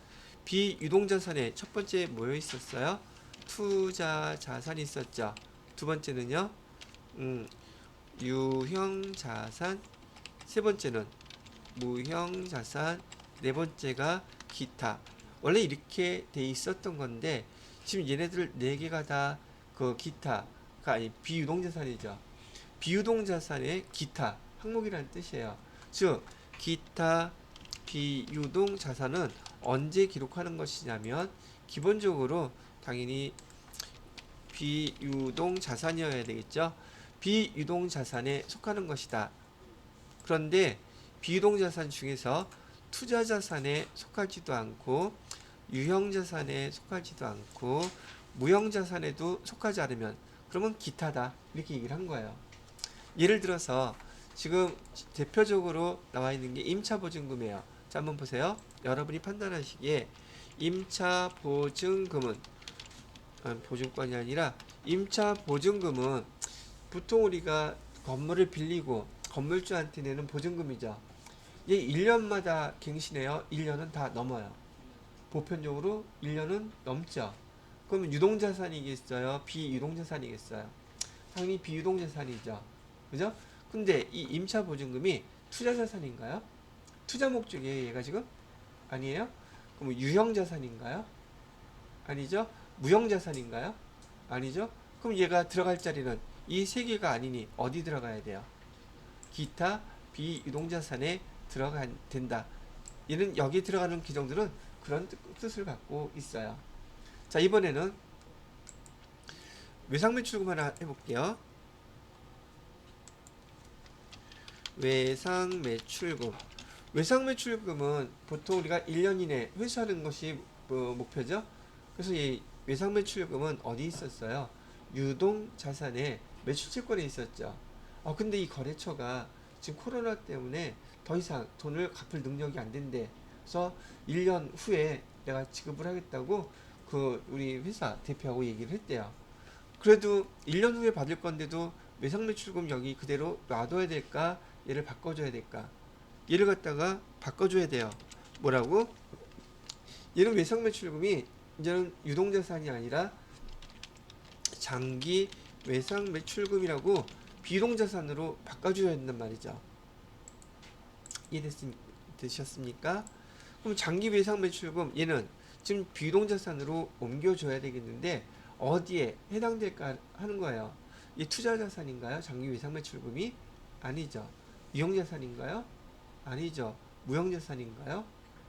비유동 자산에 첫 번째 뭐여 있었어요? 투자 자산이 있었죠. 두 번째는요, 유형 자산. 세 번째는 무형 자산. 네 번째가 기타. 원래 이렇게 돼 있었던 건데 지금 얘네들 네 개가 다 그 기타가 아니 비유동 자산이죠. 비유동 자산의 기타 항목이라는 뜻이에요. 즉 기타 비유동 자산은 언제 기록하는 것이냐면 기본적으로 당연히 비유동 자산이어야 되겠죠. 비유동 자산에 속하는 것이다. 그런데 비유동 자산 중에서 투자 자산에 속하지도 않고 유형 자산에 속하지도 않고 무형 자산에도 속하지 않으면 그러면 기타다 이렇게 얘기를 한 거예요. 예를 들어서 지금 대표적으로 나와 있는 게 임차 보증금이에요. 자, 한번 보세요. 여러분이 판단하시기에 임차 보증금은 보증권이 아니라 임차 보증금은 보통 우리가 건물을 빌리고 건물주한테 내는 보증금이죠. 얘 1년마다 갱신해요. 1년은 다 넘어요. 보편적으로 1년은 넘죠. 그러면 유동자산이겠어요? 비유동자산이겠어요? 당연히 비유동자산이죠. 그죠? 근데 이 임차 보증금이 투자 자산인가요? 투자 목적이에요, 얘가 지금? 아니에요? 그럼 유형 자산인가요? 아니죠? 무형 자산인가요? 아니죠? 그럼 얘가 들어갈 자리는 이 세 개가 아니니 어디 들어가야 돼요? 기타 비유동 자산에 들어가 된다. 얘는 여기 들어가는 규정들은 그런 뜻을 갖고 있어요. 자, 이번에는 외상매출금 하나 해볼게요. 외상매출금. 외상매출금은 보통 우리가 1년 이내 회수하는 것이 목표죠. 그래서 이 외상매출금은 어디 있었어요? 유동자산에 매출채권에 있었죠. 근데 이 거래처가 지금 코로나 때문에 더 이상 돈을 갚을 능력이 안 된대. 그래서 1년 후에 내가 지급을 하겠다고 그 우리 회사 대표하고 얘기를 했대요. 그래도 1년 후에 받을 건데도 외상매출금 여기 그대로 놔둬야 될까? 얘를 바꿔줘야 될까? 얘를 갖다가 바꿔줘야 돼요. 뭐라고? 얘는 외상매출금이 이제는 유동자산이 아니라 장기 외상매출금이라고 비동자산으로 바꿔줘야 된단 말이죠. 이해되셨습니까? 그럼 장기 외상매출금 얘는 지금 비동자산으로 옮겨줘야 되겠는데 어디에 해당될까 하는 거예요. 이 투자자산인가요? 장기 외상매출금이? 아니죠. 유형자산인가요? 아니죠. 무형자산인가요?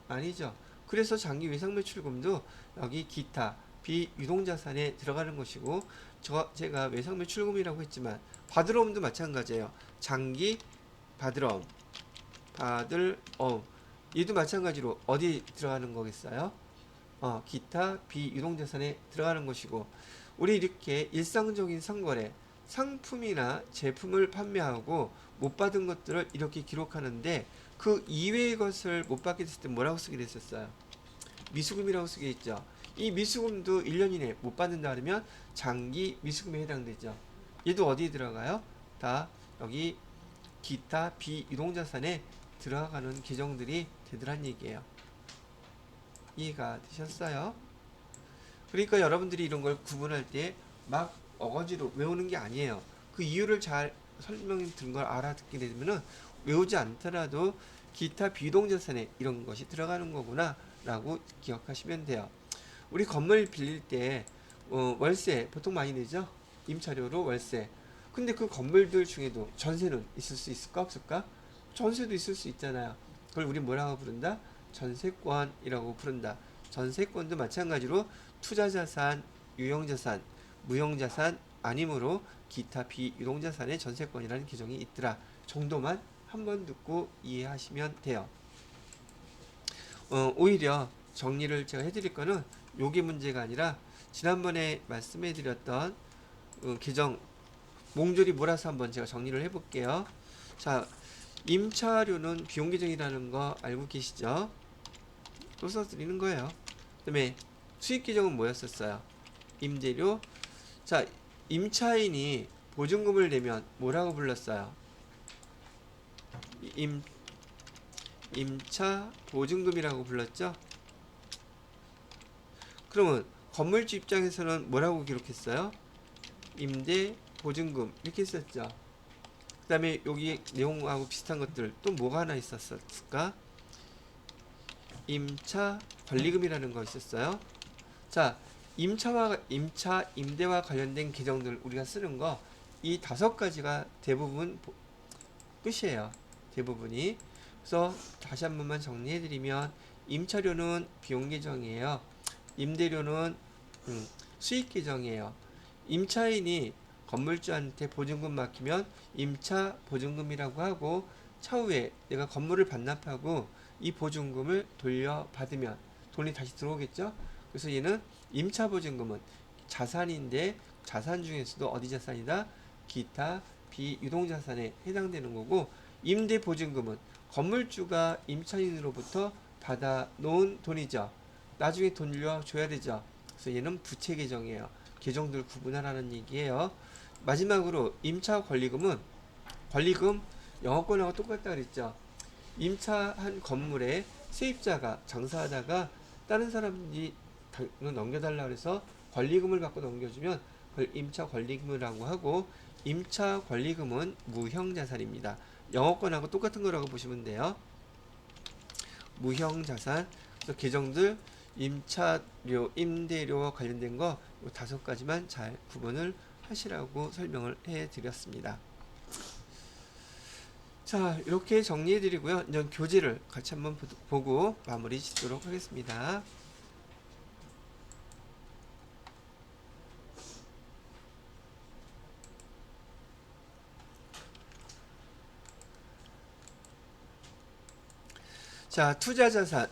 아니죠. 그래서 장기 외상매출금도 여기 기타 비유동자산에 들어가는 것이고 제가 외상매출금이라고 했지만 받을어음도 마찬가지예요. 장기 받을어음 얘도 마찬가지로 어디 들어가는 거겠어요? 기타 비유동자산에 들어가는 것이고 우리 이렇게 일상적인 상거래 상품이나 제품을 판매하고 못 받은 것들을 이렇게 기록하는데 그 이외의 것을 못 받게 됐을 때 뭐라고 쓰게 됐었어요? 미수금이라고 쓰게 있죠. 이 미수금도 1년 이내 못 받는다 그러면 장기 미수금에 해당되죠. 얘도 어디에 들어가요? 다 여기 기타 비유동자산에 들어가는 계정들이 되더란 얘기예요. 이해가 되셨어요? 그러니까 여러분들이 이런 걸 구분할 때 막 어거지로 외우는 게 아니에요. 그 이유를 잘 설명 든 걸 알아듣게 되면은 외우지 않더라도 기타 비동자산에 이런 것이 들어가는 거구나 라고 기억하시면 돼요. 우리 건물 빌릴 때 월세 보통 많이 내죠? 임차료로 월세. 근데 그 건물들 중에도 전세는 있을 수 있을까 없을까? 전세도 있을 수 있잖아요. 그걸 우리 뭐라고 부른다? 전세권이라고 부른다. 전세권도 마찬가지로 투자자산, 유형자산, 무형자산 아니므로 기타 비유동자산의 전세권이라는 규정이 있더라 정도만 한번 듣고 이해하시면 돼요. 오히려 정리를 제가 해드릴 거는 요게 문제가 아니라 지난번에 말씀해드렸던 규정 몽졸이 몰아서 한번 제가 정리를 해볼게요. 자, 임차료는 비용 계정이라는 거 알고 계시죠? 또 써드리는 거예요. 그 다음에 수익 계정은 뭐였었어요? 임대료. 자, 임차인이 보증금을 내면 뭐라고 불렀어요? 임차 보증금이라고 불렀죠? 그러면 건물주 입장에서는 뭐라고 기록했어요? 임대 보증금 이렇게 썼죠. 그 다음에 여기 내용하고 비슷한 것들 또 뭐가 하나 있었을까? 임차 권리금이라는 거 있었어요. 자, 임차 임대와 관련된 계정들 우리가 쓰는 거 이 5가지가 대부분 끝이에요. 대부분이. 그래서 다시 한 번만 정리해 드리면 임차료는 비용 계정이에요. 임대료는 수익 계정이에요. 임차인이 건물주한테 보증금 맡기면 임차 보증금이라고 하고 차후에 내가 건물을 반납하고 이 보증금을 돌려받으면 돈이 다시 들어오겠죠. 그래서 얘는 임차 보증금은 자산인데 자산 중에서도 어디 자산이다? 기타 비유동자산에 해당되는 거고 임대 보증금은 건물주가 임차인으로부터 받아 놓은 돈이죠. 나중에 돌려줘야 되죠. 그래서 얘는 부채 계정이에요. 계정들 구분하라는 얘기예요. 마지막으로 임차 권리금은 권리금 영업권하고 똑같다 그랬죠. 임차한 건물에 세입자가 장사하다가 다른 사람이 넘겨달라 그래서 권리금을 받고 넘겨주면 그걸 임차 권리금이라고 하고 임차 권리금은 무형자산입니다. 영어권하고 똑같은 거라고 보시면 돼요. 무형자산. 그래서 계정들 임차료, 임대료와 관련된 거 5가지만 잘 구분을 하시라고 설명을 해드렸습니다. 자, 이렇게 정리해드리고요. 이제 교재를 같이 한번 보고 마무리 짓도록 하겠습니다. 자, 투자자산.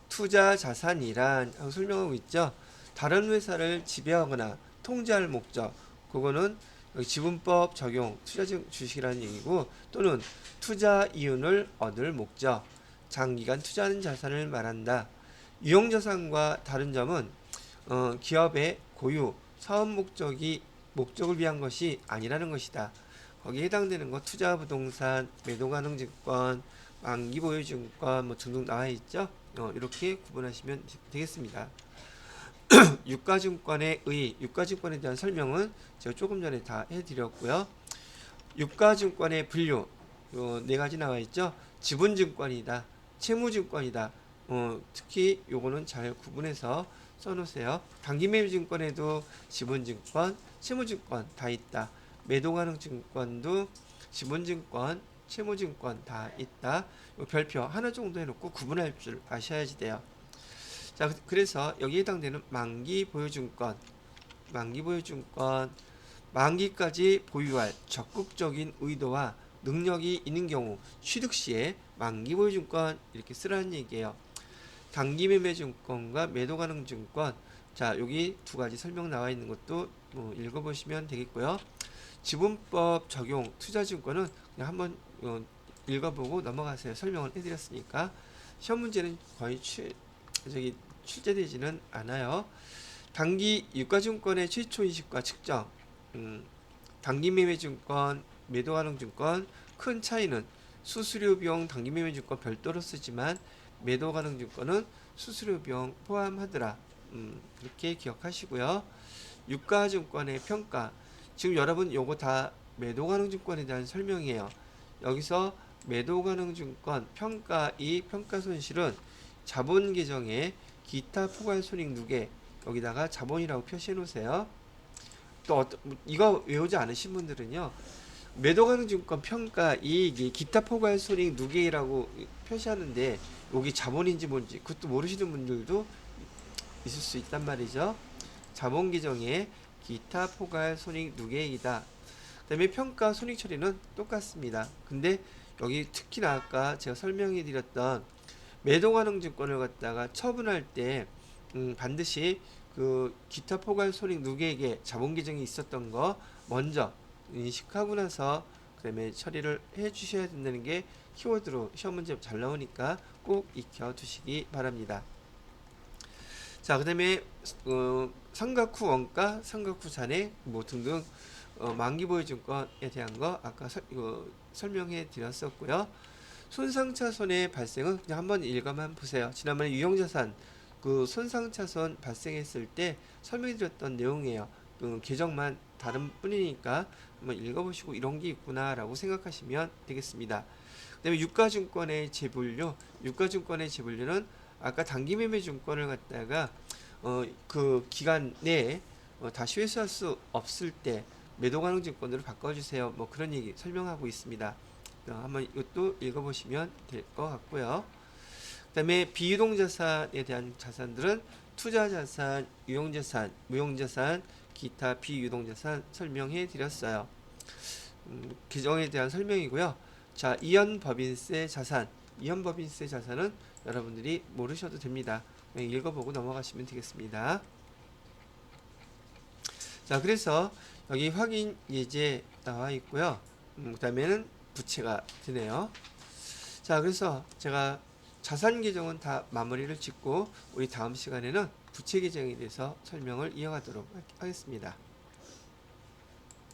투자자산이란 설명하고 있죠. 다른 회사를 지배하거나 통제할 목적. 그거는 지분법 적용, 투자 주식이라는 얘기고, 또는 투자 이윤을 얻을 목적, 장기간 투자하는 자산을 말한다. 유형자산과 다른 점은 기업의 고유, 사업 목적을 위한 것이 아니라는 것이다. 거기에 해당되는 거 투자 부동산, 매도 가능 증권, 만기 보유 증권 뭐 등등 나와 있죠. 이렇게 구분하시면 되겠습니다. 유가증권에 대한 설명은 제가 조금 전에 다 해드렸고요. 유가증권의 분류 요 4가지 나와 있죠. 지분증권이다, 채무증권이다. 특히 요거는 잘 구분해서 써놓으세요. 단기매매증권에도 지분증권, 채무증권 다 있다. 매도가능증권도 지분증권, 채무증권 다 있다. 요 별표 하나 정도 해놓고 구분할 줄 아셔야지 돼요. 자, 그래서 여기에 해당되는 만기보유증권, 만기까지 보유할 적극적인 의도와 능력이 있는 경우 취득 시에 만기보유증권 이렇게 쓰라는 얘기예요. 단기매매증권과 매도가능증권, 자, 여기 2가지 설명 나와 있는 것도 읽어보시면 되겠고요. 지분법 적용 투자증권은 그냥 한번 읽어보고 넘어가세요. 설명을 해드렸으니까. 시험 문제는 거의 출제되지는 않아요. 단기 유가증권의 최초 인식과 측정, 단기매매증권, 매도가능증권 큰 차이는 수수료 비용 단기매매증권 별도로 쓰지만 매도가능증권은 수수료 비용 포함하더라. 이렇게 기억하시고요. 유가증권의 평가, 지금 여러분 요거 다 매도가능증권에 대한 설명이에요. 여기서 매도가능증권 평가이익 평가손실은 자본 계정에 기타 포괄손익 누계, 여기다가 자본이라고 표시해 놓으세요. 또 이거 외우지 않으신 분들은요, 매도가능증권 평가이익이 기타 포괄손익 누계라고 표시하는데 여기 자본인지 뭔지 그것도 모르시는 분들도 있을 수 있단 말이죠. 자본 계정에 기타 포괄손익 누계이다. 그 다음에 평가 손익 처리는 똑같습니다. 근데 여기 특히나 아까 제가 설명해 드렸던 매도가능증권을 갖다가 처분할 때 반드시 그 기타 포괄 손익 누계액에 자본 계정이 있었던 거 먼저 인식하고 나서 그다음에 처리를 해 주셔야 된다는 게 키워드로 시험 문제 잘 나오니까 꼭 익혀 두시기 바랍니다. 자, 그다음에 상각 후 원가, 상각 후 잔액 뭐 등등 만기보유증권에 대한 거 아까 설명해 드렸었고요. 손상차손의 발생은 그냥 한번 읽어만 보세요. 지난번에 유형자산 그 손상차손 발생했을 때 설명해드렸던 내용이에요. 계정만 다른 뿐이니까 한번 읽어보시고 이런 게 있구나라고 생각하시면 되겠습니다. 그 다음에 유가증권의 재분류는 아까 단기매매증권을 갖다가 그 기간 내에 다시 회수할 수 없을 때 매도가능증권으로 바꿔주세요. 뭐 그런 얘기 설명하고 있습니다. 한번 이것도 읽어보시면 될 것 같고요. 그 다음에 비유동자산에 대한 자산들은 투자자산, 유형자산, 무형자산, 기타 비유동자산 설명해 드렸어요. 계정에 대한 설명이고요. 자, 이연법인세 자산은 여러분들이 모르셔도 됩니다. 그냥 읽어보고 넘어가시면 되겠습니다. 자, 그래서 여기 확인 예제 나와 있고요. 그 다음에는 부채가 드네요. 자, 그래서 제가 자산 계정은 다 마무리를 짓고 우리 다음 시간에는 부채 계정에 대해서 설명을 이어가도록 하겠습니다.